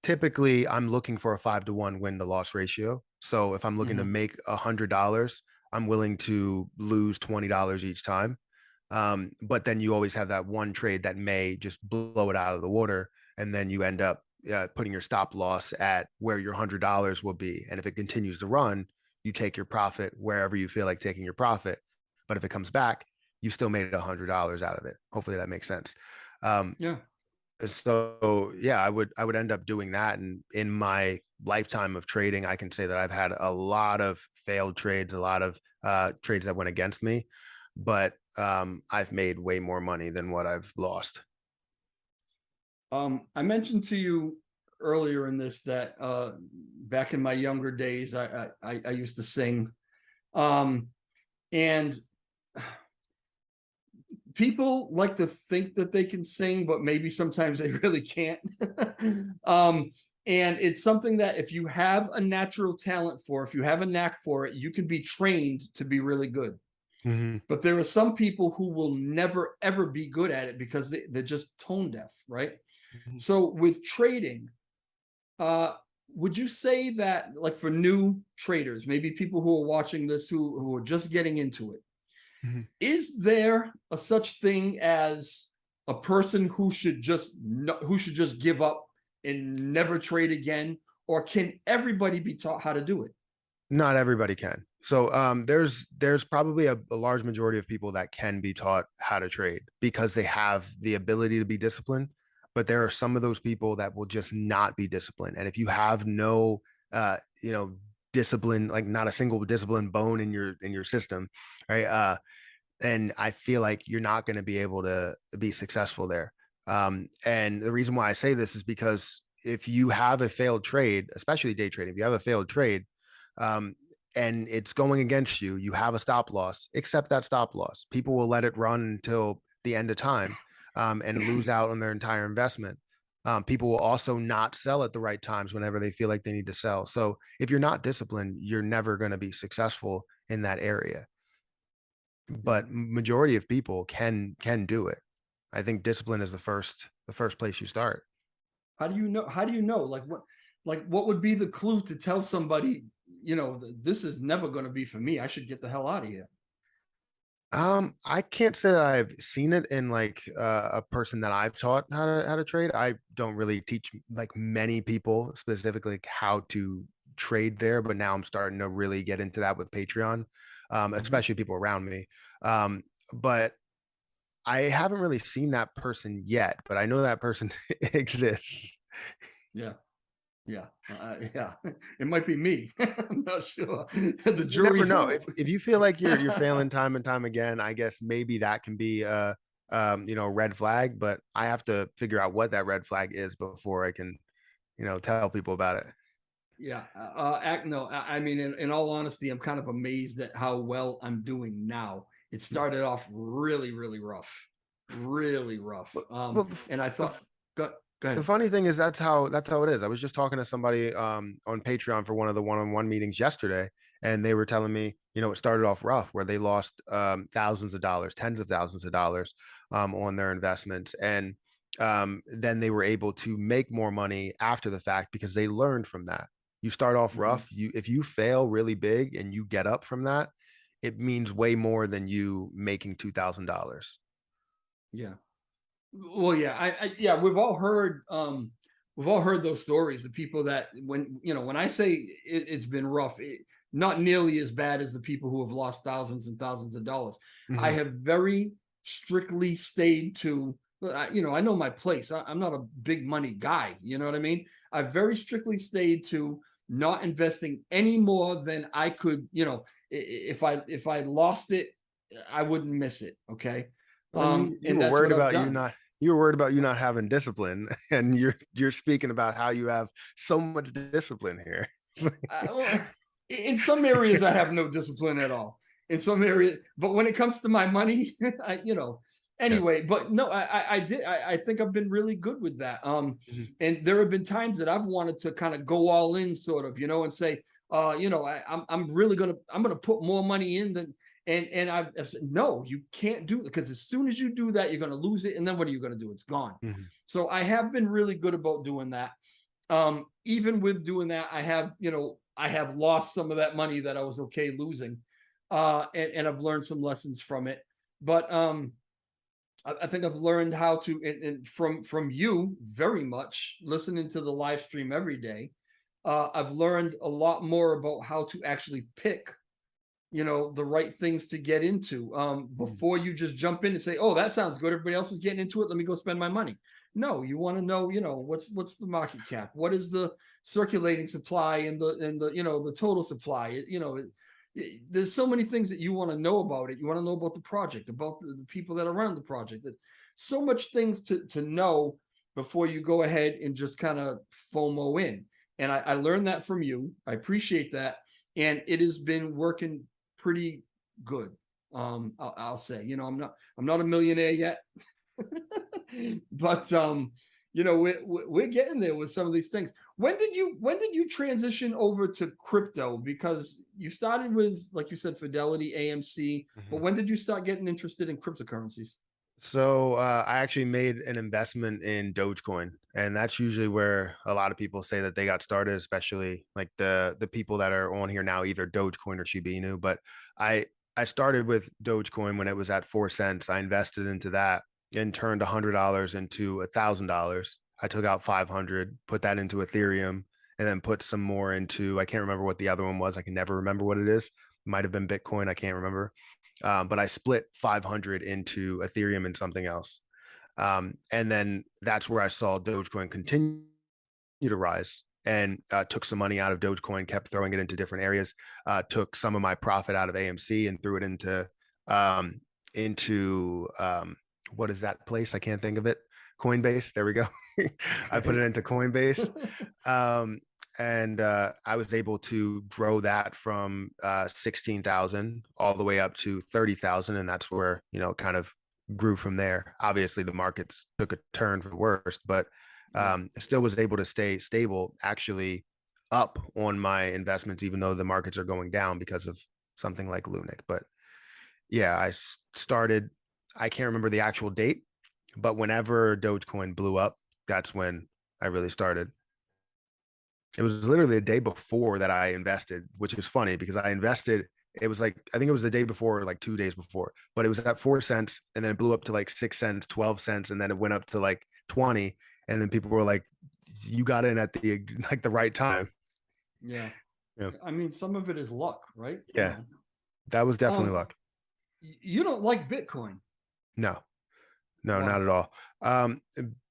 Speaker 1: typically I'm looking for a 5-to-1 win to loss ratio. So if I'm looking to
Speaker 2: Mm-hmm.
Speaker 1: make $100, I'm willing to lose $20 each time. But then you always have that one trade that may just blow it out of the water, and then you end up putting your stop loss at where your $100 will be. And if it continues to run, you take your profit wherever you feel like taking your profit. But if it comes back, you still made $100 out of it. Hopefully that makes sense. Um,
Speaker 2: Yeah.
Speaker 1: so yeah, I would end up doing that. And in my lifetime of trading, I can say that I've had a lot of failed trades, a lot of trades that went against me, but I've made way more money than what I've lost.
Speaker 2: I mentioned to you earlier in this that back in my younger days, I used to sing, um, and people like to think that they can sing, but maybe sometimes they really can't. um, and it's something that if you have a natural talent for, if you have a knack for it, you can be trained to be really good.
Speaker 1: Hmm.
Speaker 2: But there are some people who will never ever be good at it because they're just tone deaf, right? So with trading, uh, would you say that, like, for new traders, maybe people who are watching this who are just getting into it,
Speaker 1: Hmm.
Speaker 2: is there a such thing as a person who should just give up and never trade again, or can everybody be taught how to do it?
Speaker 1: Not everybody can. So there's probably a large majority of people that can be taught how to trade because they have the ability to be disciplined. But there are some of those people that will just not be disciplined. And if you have no uh, you know, discipline, like not a single discipline bone in your system, right? And I feel like you're not going to be able to be successful there. And the reason why I say this is because if you have a failed trade, especially day trading, if you have a failed trade, um, and it's going against you, you have a stop loss, accept that stop loss. People will let it run until the end of time, and lose out on their entire investment. People will also not sell at the right times whenever they feel like they need to sell. So if you're not disciplined, you're never going to be successful in that area.
Speaker 2: Yeah.
Speaker 1: But majority of people can do it. I think discipline is the first place you start.
Speaker 2: How do you know? How do you know? Like what would be the clue to tell somebody, this is never going to be for me. I should get the hell out of here.
Speaker 1: I can't say that I've seen it in like a person that I've taught how to trade. I don't really teach like many people specifically like, how to trade there, but now I'm starting to really get into that with Patreon,
Speaker 2: Mhm.
Speaker 1: especially people around me. But I haven't really seen that person yet, but I know that person exists.
Speaker 2: Yeah. Yeah. Yeah. It might be me. I'm not sure. The
Speaker 1: You never
Speaker 2: jury's
Speaker 1: know.
Speaker 2: out.
Speaker 1: If you feel like you're failing time and time again, I guess maybe that can be a red flag, but I have to figure out what that red flag is before I can, tell people about it.
Speaker 2: Yeah. No, I mean, in all honesty, I'm kind of amazed at how well I'm doing now. It started off really, really rough, really rough.
Speaker 1: Well,
Speaker 2: And I
Speaker 1: the,
Speaker 2: thought, go
Speaker 1: the
Speaker 2: ahead.
Speaker 1: funny thing is that's how it is. I was just talking to somebody on Patreon for one of the one-on-one meetings yesterday, and they were telling me, it started off rough where they lost thousands of dollars, tens of thousands of dollars on their investments. And then they were able to make more money after the fact because they learned from that. You start off
Speaker 2: Mhm.
Speaker 1: rough, if you fail really big and you get up from that, it means way more than you making $2,000.
Speaker 2: Yeah. Well, yeah, yeah, we've all heard those stories. The people that when I say it's been rough, not nearly as bad as the people who have lost thousands and thousands of dollars. I
Speaker 1: Mhm.
Speaker 2: have very strictly stayed to, I know my place. I'm not a big money guy. You know what I mean? I very strictly stayed to not investing any more than I could. If I lost it, I wouldn't miss it. Okay.
Speaker 1: Well, you
Speaker 2: And
Speaker 1: were
Speaker 2: that's
Speaker 1: worried
Speaker 2: what I've
Speaker 1: about
Speaker 2: done.
Speaker 1: you not having discipline, and you're speaking about how you have so much discipline here.
Speaker 2: Well, in some areas, I have no discipline at all. In some areas, but when it comes to my money,
Speaker 1: Yeah.
Speaker 2: anyway. But no, I did. I think I've been really good with that.
Speaker 1: Mhm.
Speaker 2: And there have been times that I've wanted to kind of go all in, sort of, and say, I'm really I'm gonna put more money in than. And I've said, no, you can't do it because as soon as you do that, you're going to lose it. And then what are you going to do? It's gone.
Speaker 1: Mhm.
Speaker 2: So I have been really good about doing that. Even with doing that, I have lost some of that money that I was okay losing, and I've learned some lessons from it. But I think I've learned how to, and from you very much listening to the live stream every day. I've learned a lot more about how to actually pick, the right things to get into,
Speaker 1: Mhm.
Speaker 2: before you just jump in and say, oh, that sounds good, everybody else is getting into it, let me go spend my money. No, you want to know, what's the market cap, what is the circulating supply, and the the total supply. There's so many things that you want to know about it. You want to know about the project, about the people that are running the project. There's so much things to know before you go ahead and just kind of FOMO in. And I learned that from you. I appreciate that, and it has been working pretty good. I'll say, I'm not a millionaire yet, but we're getting there with some of these things. When did you transition over to crypto? Because you started with, like you said, Fidelity, AMC, but
Speaker 1: Mhm.
Speaker 2: when did you start getting interested in cryptocurrencies?
Speaker 1: So I actually made an investment in Dogecoin, and that's usually where a lot of people say that they got started, especially like the people that are on here now, either Dogecoin or Shiba Inu. But I I started with Dogecoin when it was at 4 cents. I invested into that and turned $100 into $1,000. I took out 500, put that into Ethereum, and then put some more into, I can't remember what the other one was. I can never remember what it is. Might have been Bitcoin. I can't remember. But I split 500 into Ethereum and something else. And then that's where I saw Dogecoin continue to rise, and took some money out of Dogecoin, kept throwing it into different areas, took some of my profit out of AMC and threw it into um, what is that place? I can't think of it. Coinbase. There we go. I put it
Speaker 2: Okay.
Speaker 1: into Coinbase. Um, and I was able to grow that from 16,000 all the way up to 30,000. And that's where, kind of grew from there. Obviously, the markets took a turn for the worst, but
Speaker 2: Yeah.
Speaker 1: still was able to stay stable, actually up on my investments, even though the markets are going down because of something like Lunic. But yeah, started, I can't remember the actual date, but whenever Dogecoin blew up, that's when I really started. It was literally a day before that I invested, which is funny because I invested. It was like, I think it was the day before, or like 2 days before, but it was at 4 cents and then it blew up to like 6 cents, 12 cents, and then it went up to like 20. And then people were like, you got in at the like the right time.
Speaker 2: Yeah.
Speaker 1: Yeah.
Speaker 2: I mean, some of it is luck, right?
Speaker 1: Yeah. That was definitely
Speaker 2: Um,
Speaker 1: luck.
Speaker 2: you don't like Bitcoin.
Speaker 1: No, no,
Speaker 2: Why?
Speaker 1: not at all.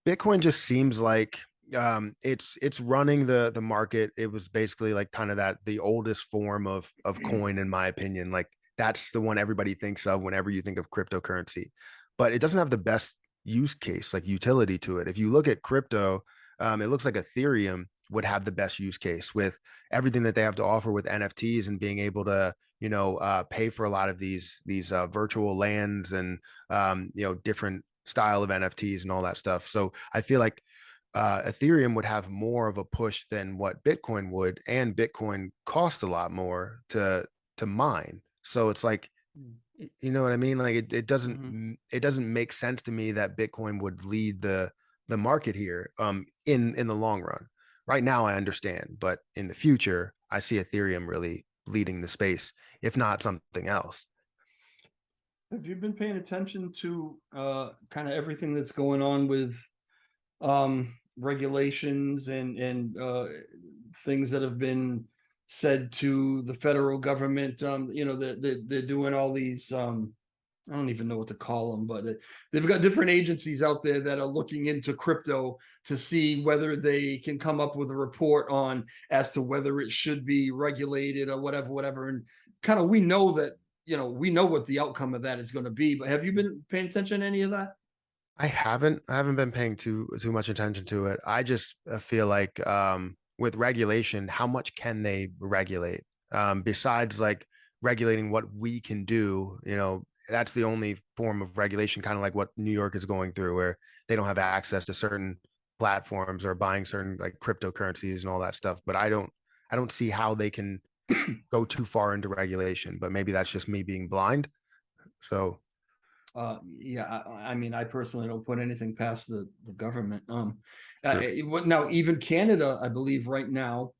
Speaker 1: Bitcoin just seems like it's running the market. It was basically like kind of that the oldest form of coin, in my opinion. Like that's the one everybody thinks of whenever you think of cryptocurrency, but it doesn't have the best use case, like utility to it. If you look at crypto, it looks like Ethereum would have the best use case with everything that they have to offer with NFTs and being able to pay for a lot of these virtual lands and different style of NFTs and all that stuff. So I feel like Ethereum would have more of a push than what Bitcoin would, and Bitcoin cost a lot more to mine. So it's like, you know what I mean? Like
Speaker 2: Mm-hmm.
Speaker 1: it doesn't make sense to me that Bitcoin would lead the market here in the long run. Right now I understand, but in the future I see Ethereum really leading the space, if not something else.
Speaker 2: Have you been paying attention to kind of everything that's going on with regulations and things that have been said to the federal government? They're doing all these I don't even know what to call them, but they've got different agencies out there that are looking into crypto to see whether they can come up with a report on as to whether it should be regulated or whatever, whatever. And kind of we know that, we know what the outcome of that is going to be. But have you been paying attention to any of that?
Speaker 1: I haven't been paying too much attention to it. I just feel like with regulation, how much can they regulate? Besides like regulating what we can do, that's the only form of regulation, kind of like what New York is going through, where they don't have access to certain platforms or buying certain like cryptocurrencies and all that stuff. But I don't see how they can go too far into regulation. But maybe that's just me being blind. So
Speaker 2: Yeah, I mean, I personally don't put anything past the government.
Speaker 1: yeah.
Speaker 2: Now even Canada, I believe, right now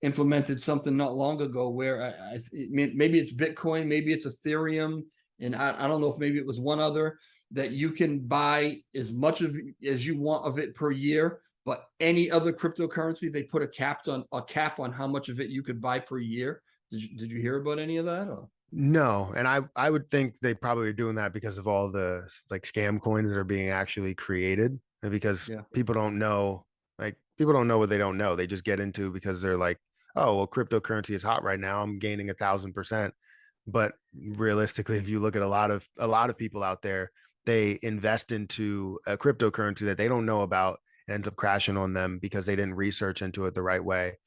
Speaker 2: implemented something not long ago where maybe it's Bitcoin, maybe it's Ethereum, and I don't know if maybe it was one other that you can buy as much of as you want of it per year. But any other cryptocurrency, they put a cap on how much of it you could buy per year. Did you hear about any of that? Or?
Speaker 1: No, and I would think they probably are doing that because of all the like scam coins that are being actually created, and because
Speaker 2: Yeah.
Speaker 1: people don't know what they don't know. They just get into because they're like, oh, well, cryptocurrency is hot right now. I'm gaining 1,000%. But realistically, if you look at a lot of people out there, they invest into a cryptocurrency that they don't know about and ends up crashing on them because they didn't research into it the right way,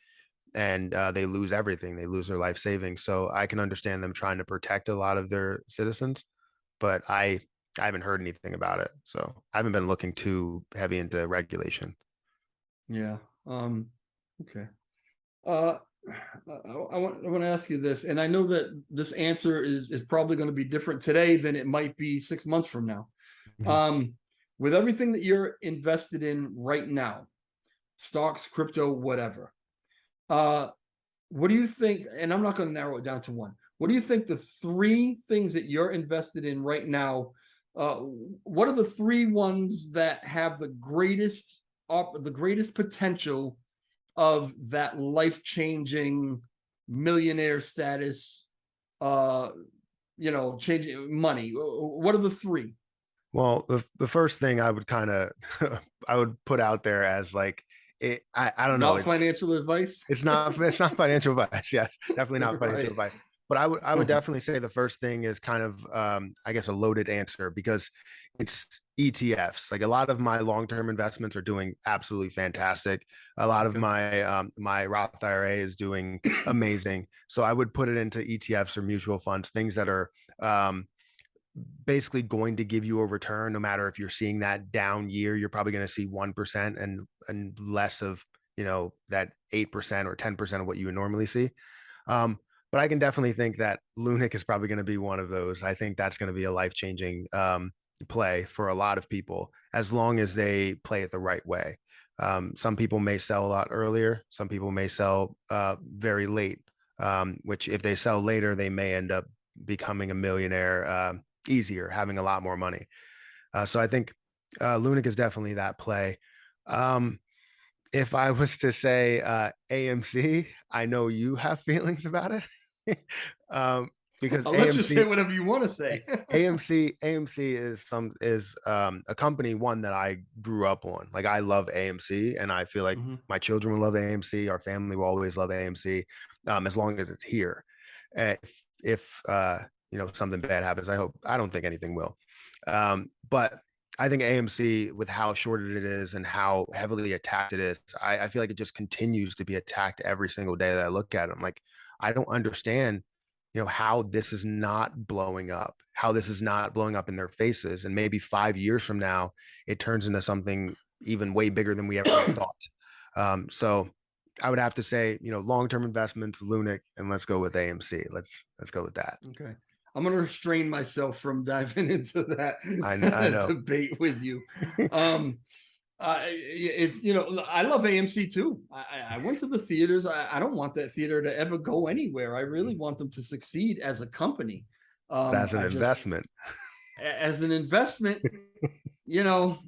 Speaker 1: and they lose everything. They lose their life savings. So I can understand them trying to protect a lot of their citizens, but I haven't heard anything about it. So I haven't been looking too heavy into regulation.
Speaker 2: Yeah. Okay. Uh, I want to ask you this, and I know that this answer is probably going to be different today than it might be 6 months from now.
Speaker 1: Mhm.
Speaker 2: Um, with everything that you're invested in right now, stocks, crypto, whatever. Uh, what do you think? And I'm not going to narrow it down to one. What do you think the three things that you're invested in right now? Uh, what are the three ones that have the greatest potential of that life-changing millionaire status, uh changing money? What are the three?
Speaker 1: Well, the first thing I would kind of I would put out there as like I don't know,
Speaker 2: Not financial advice.
Speaker 1: it's not financial advice. Yes, definitely not financial
Speaker 2: Right.
Speaker 1: advice. But I would definitely say the first thing is kind of I guess a loaded answer because it's ETFs. Like a lot of my long-term investments are doing absolutely fantastic. A lot of
Speaker 2: Okay.
Speaker 1: my Roth IRA is doing amazing. So I would put it into ETFs or mutual funds, things that are um, basically going to give you a return no matter if you're seeing that down year. You're probably going to see 1% and less of that 8% or 10% of what you would normally see. But I can definitely think that Lunic is probably going to be one of those. I think that's going to be a life-changing play for a lot of people as long as they play it the right way. Some people may sell a lot earlier. Some people may sell very late, which if they sell later, they may end up becoming a millionaire easier, having a lot more money. So I think Lunic is definitely that play. Um, if I was to say AMC, I know you have feelings about it. Because
Speaker 2: I'll let you say whatever you want to say.
Speaker 1: AMC is a company one that I grew up on. Like I love AMC, and I feel like
Speaker 2: Mhm.
Speaker 1: my children will love AMC. Our family will always love AMC, as long as it's here. If something bad happens, I don't think anything will. But I think AMC, with how shorted it is and how heavily attacked it is, I feel like it just continues to be attacked every single day that I look at it. I'm like, I don't understand, how this is not blowing up, how this is not blowing up in their faces. And maybe 5 years from now, it turns into something even way bigger than we ever thought. So I would have to say, long-term investments, Lunic, and let's go with AMC. Let's go with that.
Speaker 2: Okay. I'm going to restrain myself from diving into that
Speaker 1: I know.
Speaker 2: debate with you. Um, it's, I love AMC too. I went to the theaters. I don't want that theater to ever go anywhere. I really want them to succeed as a company.
Speaker 1: But as an
Speaker 2: I just,
Speaker 1: investment.
Speaker 2: as an investment, you know,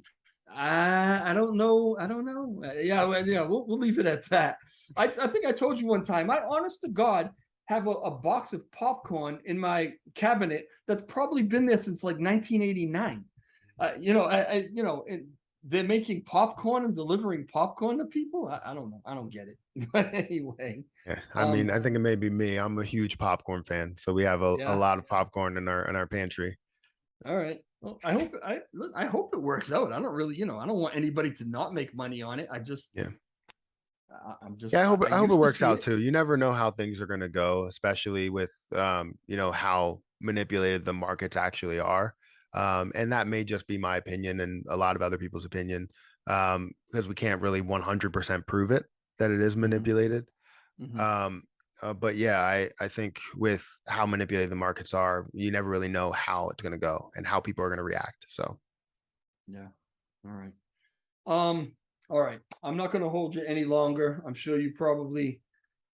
Speaker 2: I don't know. I don't know. Yeah, yeah, we'll leave it at that. I think I told you one time. I, honest to God, have a box of popcorn in my cabinet that's probably been there since like 1989. They're making popcorn and delivering popcorn to people. I don't know. I don't get it. But anyway,
Speaker 1: Yeah, I mean,
Speaker 2: um,
Speaker 1: I think it may be me. I'm a huge popcorn fan, so we have a
Speaker 2: yeah.
Speaker 1: lot of popcorn in our pantry.
Speaker 2: All right. Well, I hope it works out. I don't really, I don't want anybody to not make money on it.
Speaker 1: Yeah.
Speaker 2: I'm
Speaker 1: Yeah,
Speaker 2: just,
Speaker 1: I
Speaker 2: I
Speaker 1: hope it
Speaker 2: used to
Speaker 1: works
Speaker 2: see
Speaker 1: out
Speaker 2: it.
Speaker 1: too. You never know how things are going to go, especially with how manipulated the markets actually are. And that may just be my opinion and a lot of other people's opinion, because we can't really 100% prove it that it is
Speaker 2: Hmm.
Speaker 1: manipulated.
Speaker 2: Hmm.
Speaker 1: Um, but yeah, I think with how manipulated the markets are, you never really know how it's going to go and how people are going to react. So
Speaker 2: Yeah. All right. Um, all right. I'm not going to hold you any longer. I'm sure you probably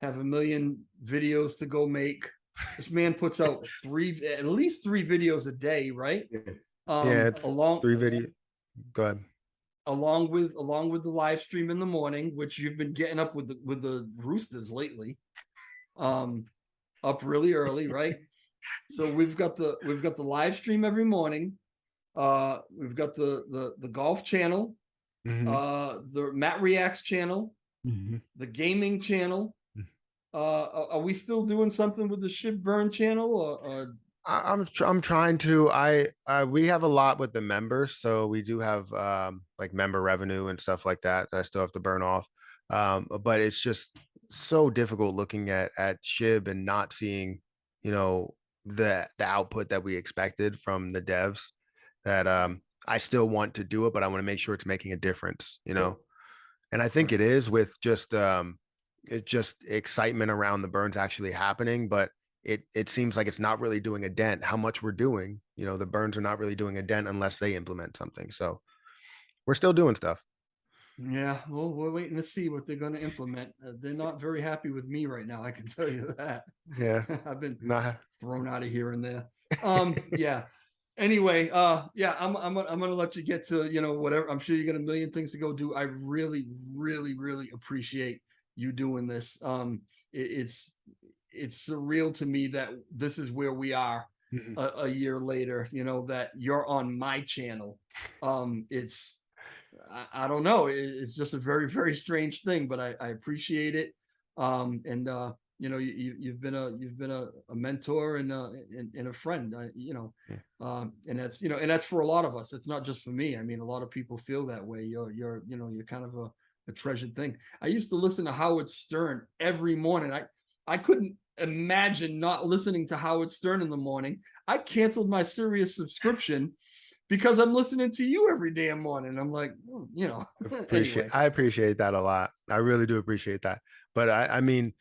Speaker 2: have a million videos to go make. This man puts out at least three videos a day, right?
Speaker 1: yeah, yeah, it's
Speaker 2: Along
Speaker 1: three video. Go ahead.
Speaker 2: along with the live stream in the morning, which you've been getting up with the roosters lately. Um, up really early, right? So we've got the live stream every morning. We've got the golf channel,
Speaker 1: Hmm.
Speaker 2: the Matt Reacts channel,
Speaker 1: Hmm.
Speaker 2: the gaming channel. Are we still doing something with the Shiv Burn channel?
Speaker 1: I'm trying to we have a lot with the members, so we do have like member revenue and stuff like that I still have to burn off. But it's just so difficult looking at Shib and not seeing, you know, the output that we expected from the devs that I still want to do it, but I want to make sure it's making a difference. And I think
Speaker 2: Right.
Speaker 1: it is with just excitement around the burns actually happening, but it seems like it's not really doing a dent. How much we're doing, the burns are not really doing a dent unless they implement something. So we're still doing stuff.
Speaker 2: Yeah, well, we're waiting to see what they're going to implement. They're not very happy with me right now. I can tell you that.
Speaker 1: Yeah.
Speaker 2: I've been
Speaker 1: Nah.
Speaker 2: thrown out of here and there. Yeah. Anyway, yeah, I'm gonna let you get to whatever. I'm sure you got a million things to go do. I really, really, really appreciate you doing this. It's surreal to me that this is where we are
Speaker 1: Mhm.
Speaker 2: a year later. That you're on my channel. It's I don't know. It's just a very, very strange thing, but I appreciate it. And you've been a mentor and a friend,
Speaker 1: Yeah.
Speaker 2: and that's for a lot of us. It's not just for me. I mean, a lot of people feel that way. You're kind of a treasured thing. I used to listen to Howard Stern every morning. I couldn't imagine not listening to Howard Stern in the morning. I canceled my Sirius subscription because I'm listening to you every damn morning. I'm like, anyway.
Speaker 1: I appreciate that a lot. I really do appreciate that. But I mean,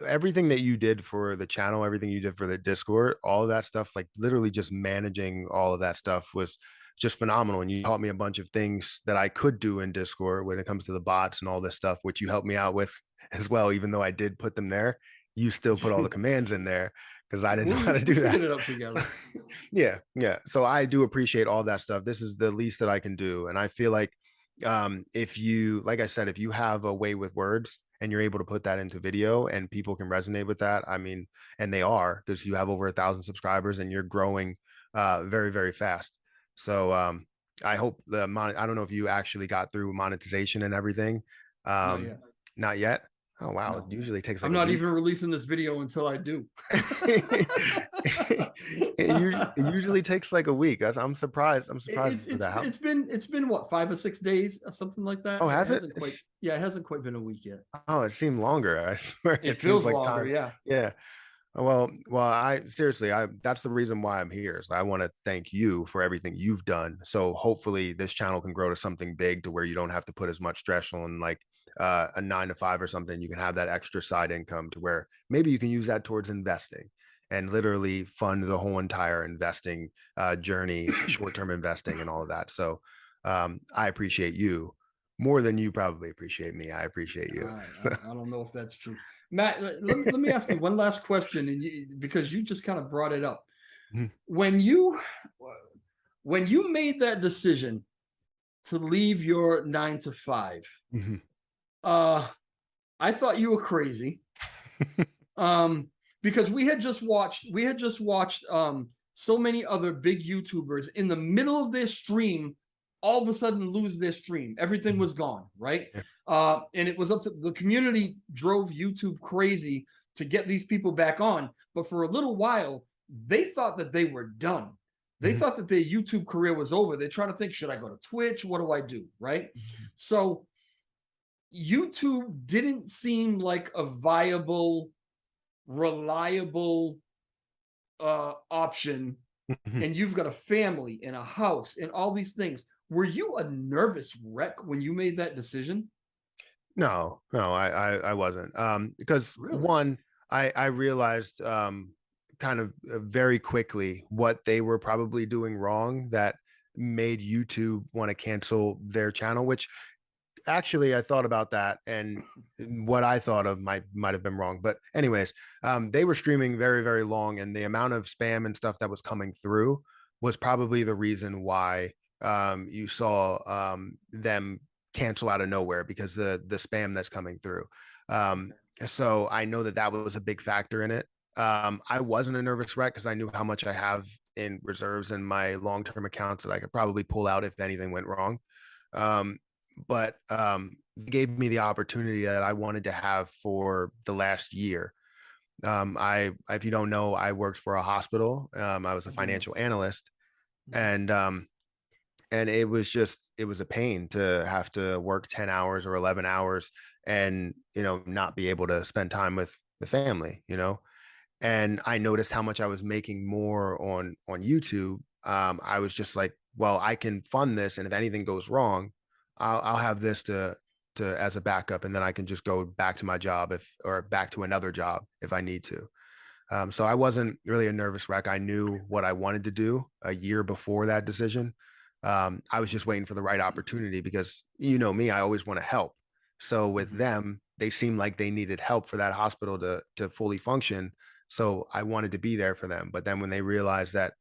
Speaker 1: everything that you did for the channel, everything you did for the Discord, all of that stuff, like literally just managing all of that stuff was just phenomenal. And you taught me a bunch of things that I could do in Discord when it comes to the bots and all this stuff, which you helped me out with as well. Even though I did put them there, you still put all the commands in there because I didn't know how to
Speaker 2: We
Speaker 1: do that.
Speaker 2: figured it out together.
Speaker 1: Yeah, yeah. So I do appreciate all that stuff. This is the least that I can do. And I feel like if you, like I said, if you have a way with words and you're able to put that into video and people can resonate with that, I mean, and they are, because you have over 1,000 subscribers and you're growing very, very fast. So I hope I don't know if you actually got through monetization and everything.
Speaker 2: Not
Speaker 1: Um,
Speaker 2: yet.
Speaker 1: not yet. Oh wow, it
Speaker 2: No.
Speaker 1: usually takes
Speaker 2: I'm
Speaker 1: like a
Speaker 2: not
Speaker 1: week.
Speaker 2: even releasing this video until I do.
Speaker 1: It usually takes like a week. I'm surprised. I'm surprised
Speaker 2: It's
Speaker 1: for
Speaker 2: it's
Speaker 1: that. How,
Speaker 2: it's been what, 5 or 6 days or something like that.
Speaker 1: oh,
Speaker 2: It
Speaker 1: has it?
Speaker 2: hasn't quite. Yeah, it hasn't quite been a week yet.
Speaker 1: Oh, it seemed longer. I swear
Speaker 2: It
Speaker 1: it seems
Speaker 2: feels
Speaker 1: like
Speaker 2: longer.
Speaker 1: time.
Speaker 2: Yeah.
Speaker 1: Yeah. Well, I seriously, I that's the reason why I'm here. So I want to thank you for everything you've done. So hopefully this channel can grow to something big to where you don't have to put as much stress on like a 9 to 5 or something. You can have that extra side income to where maybe you can use that towards investing and literally fund the whole entire investing journey, short-term investing and all of that. So I appreciate you more than you probably appreciate me. I appreciate you.
Speaker 2: I don't know if that's true. Matt, let me ask you one last question, because you just kind of brought it up.
Speaker 1: Mhm.
Speaker 2: When you made that decision to leave your 9 to 5,
Speaker 1: Mhm.
Speaker 2: I thought you were crazy. Because we had just watched so many other big YouTubers in the middle of their stream all of a sudden lose their stream. Everything was gone, right?
Speaker 1: Yeah.
Speaker 2: And it was up to the community, drove YouTube crazy to get these people back on. But for a little while, they thought that they were done. They
Speaker 1: Mhm.
Speaker 2: thought that their YouTube career was over. They're trying to think, should I go to Twitch? What do I do? Right. So YouTube didn't seem like a viable, reliable option.
Speaker 1: Mhm.
Speaker 2: And you've got a family and a house and all these things. Were you a nervous wreck when you made that decision?
Speaker 1: No, I wasn't. Because
Speaker 2: Really?
Speaker 1: one, I realized kind of very quickly what they were probably doing wrong that made YouTube want to cancel their channel, which actually I thought about that and what I thought of might have been wrong. But anyways, they were streaming very, very long, and the amount of spam and stuff that was coming through was probably the reason why you saw them cancel out of nowhere because the spam that's coming through. Um, so I know that that was a big factor in it. I wasn't a nervous wreck because I knew how much I have in reserves in my long-term accounts that I could probably pull out if anything went wrong. But gave me the opportunity that I wanted to have for the last year. If you don't know, I worked for a hospital. I was a
Speaker 2: I do know.
Speaker 1: financial analyst,
Speaker 2: Mhm.
Speaker 1: and it was a pain to have to work 10 hours or 11 hours and not be able to spend time with the family. And I noticed how much I was making more on YouTube. I was just like, well, I can fund this, and if anything goes wrong, I'll have this to as a backup, and then I can just go back to my job or back to another job if I need to. So I wasn't really a nervous wreck. I knew what I wanted to do a year before that decision. I was just waiting for the right opportunity because you know me, I always want to help. So with
Speaker 2: Mhm.
Speaker 1: them, they seemed like they needed help for that hospital to fully function. So I wanted to be there for them. But then when they realized that,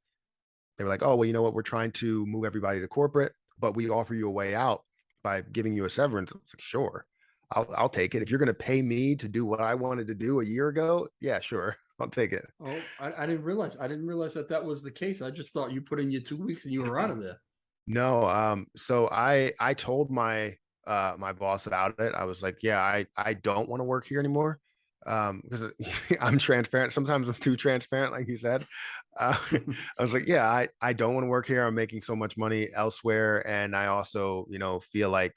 Speaker 1: they were like, oh, well, you know what? We're trying to move everybody to corporate, but we offer you a way out by giving you a severance. I was like, sure, I'll take it. If you're going to pay me to do what I wanted to do a year ago, yeah, sure, I'll take it.
Speaker 2: Oh, I didn't realize. I didn't realize that that was the case. I just thought you put in your 2 weeks and you were out of there.
Speaker 1: No, so I told my boss about it. I was like, yeah, I don't want to work here anymore. because I'm transparent. Sometimes I'm too transparent, like you said. I was like, yeah, I don't want to work here. I'm making so much money elsewhere, and I also, feel like,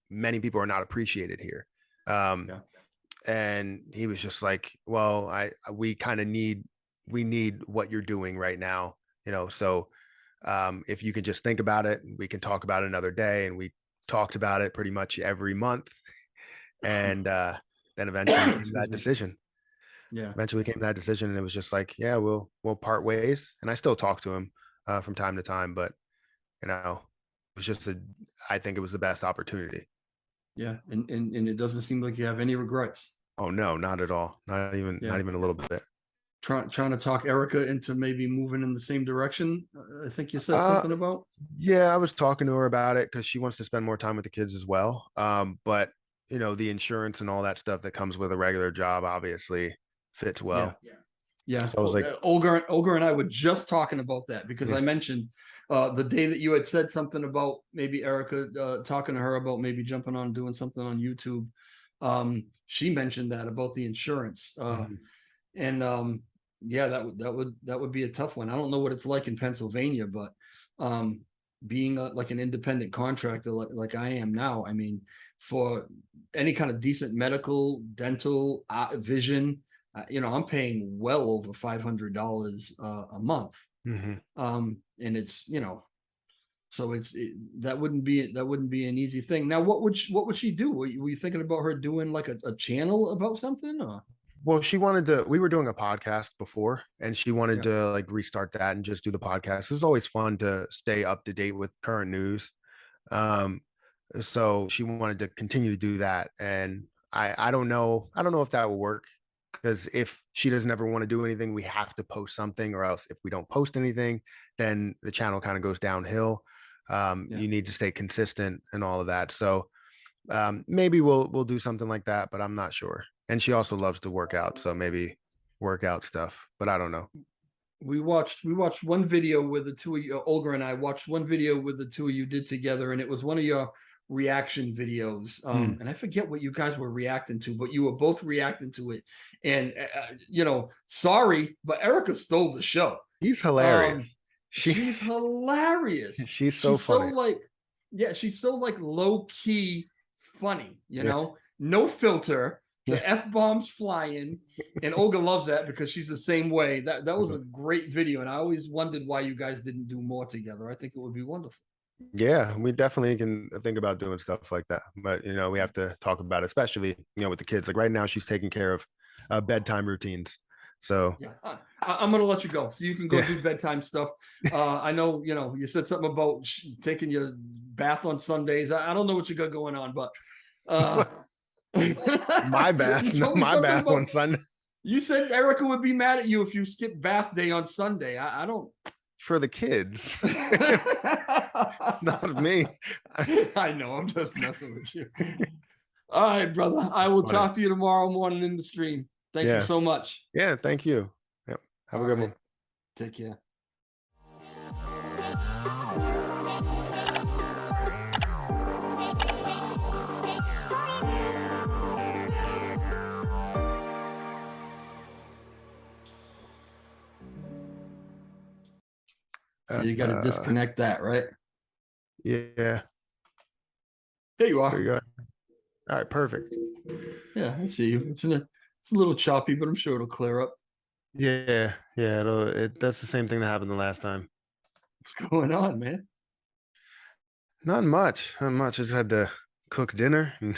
Speaker 1: many people are not appreciated here. Um,
Speaker 2: Yeah.
Speaker 1: and he was just like, well, we kind of we need what you're doing right now, so if you can just think about it, we can talk about it another day. And we talked about it pretty much every month, and then eventually came
Speaker 2: Excuse
Speaker 1: that
Speaker 2: me.
Speaker 1: decision.
Speaker 2: Yeah.
Speaker 1: Eventually came that decision, and it was just like, yeah, we'll part ways. And I still talk to him from time to time, but it was just I think it was the best opportunity.
Speaker 2: Yeah. And it doesn't seem like you have any regrets.
Speaker 1: Oh no, not at all.
Speaker 2: Yeah.
Speaker 1: Not even a little bit.
Speaker 2: Trying to talk Erica into maybe moving in the same direction. I think you said
Speaker 1: Uh
Speaker 2: something about.
Speaker 1: yeah, I was talking to her about it because she wants to spend more time with the kids as well. But the insurance and all that stuff that comes with a regular job obviously fits
Speaker 2: Yeah.
Speaker 1: well.
Speaker 2: Yeah.
Speaker 1: So I was like,
Speaker 2: Olga and I were just talking about that because
Speaker 1: yeah.
Speaker 2: I mentioned the day that you had said something about maybe Erica talking to her about maybe jumping on doing something on YouTube. She mentioned that about the insurance.
Speaker 1: Mhm.
Speaker 2: And yeah, that would be a tough one. I don't know what it's like in Pennsylvania, but um, being like an independent contractor like I am now, I mean, for any kind of decent medical, dental, vision, I'm paying well over $500 a month,
Speaker 1: Mhm.
Speaker 2: and it's so that wouldn't be an easy thing. Now, what would she do? Were you thinking about her doing like a channel about something? Or
Speaker 1: Well, we were doing a podcast before, and she wanted
Speaker 2: yeah,
Speaker 1: to like restart that and just do the podcast. It's always fun to stay up to date with current news. Um, so she wanted to continue to do that. And I don't know if that will work, because if she doesn't ever want to do anything, we have to post something, or else if we don't post anything, then the channel kind of goes downhill.
Speaker 2: yeah.
Speaker 1: You need to stay consistent and all of that. So maybe we'll do something like that, but I'm not sure. And she also loves to work out, so maybe workout stuff, but I don't know.
Speaker 2: We watched one video with the two of you. Olga and I watched one video with the two of you did together, and it was one of your reaction videos.
Speaker 1: Hmm.
Speaker 2: And I forget what you guys were reacting to, but you were both reacting to it. And sorry, but Erica stole the show.
Speaker 1: He's
Speaker 2: Um,
Speaker 1: hilarious. She
Speaker 2: she's hilarious.
Speaker 1: she's so
Speaker 2: She's so
Speaker 1: funny.
Speaker 2: like, yeah, she's so like low key funny.
Speaker 1: Yeah.
Speaker 2: No filter.
Speaker 1: Yeah.
Speaker 2: The f bombs flying, and Olga loves that because she's the same way. That was a great video, and I always wondered why you guys didn't do more together. I think it would be wonderful.
Speaker 1: Yeah, we definitely can think about doing stuff like that. But we have to talk about it, especially, with the kids. Like right now, she's taking care of bedtime routines. So
Speaker 2: Yeah, I'm gonna let you go so you can go
Speaker 1: yeah.
Speaker 2: do bedtime stuff. I know you said something about taking your bath on Sundays. I don't know what you got going on, but uh,
Speaker 1: My
Speaker 2: you
Speaker 1: bath, no,
Speaker 2: told me
Speaker 1: my
Speaker 2: something
Speaker 1: bath
Speaker 2: about.
Speaker 1: on Sunday
Speaker 2: You said Erica would be mad at you if you skipped bath day on Sunday. I don't.
Speaker 1: for the kids. Not me.
Speaker 2: I know. I'm just messing with you. All right, brother. I
Speaker 1: It's
Speaker 2: will
Speaker 1: funny.
Speaker 2: talk to you tomorrow morning in the stream. Thank you
Speaker 1: Yeah.
Speaker 2: so much.
Speaker 1: Yeah. Thank you. Yep. Have a
Speaker 2: All
Speaker 1: good
Speaker 2: right.
Speaker 1: one.
Speaker 2: Take care. So you got to
Speaker 1: Uh,
Speaker 2: disconnect that, right?
Speaker 1: yeah.
Speaker 2: Here you
Speaker 1: There
Speaker 2: are.
Speaker 1: you go. All right. Perfect.
Speaker 2: Yeah, I see you. It's a little choppy, but I'm sure it'll clear up.
Speaker 1: Yeah. Yeah. That's the same thing that happened the last time.
Speaker 2: What's going on, man?
Speaker 1: Not much. Not much. I just had to cook dinner. And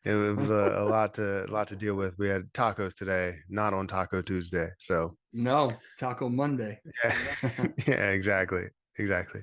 Speaker 1: it was a lot to deal with. We had tacos today, not on Taco Tuesday. So
Speaker 2: No, Taco Monday.
Speaker 1: yeah, yeah, exactly, exactly.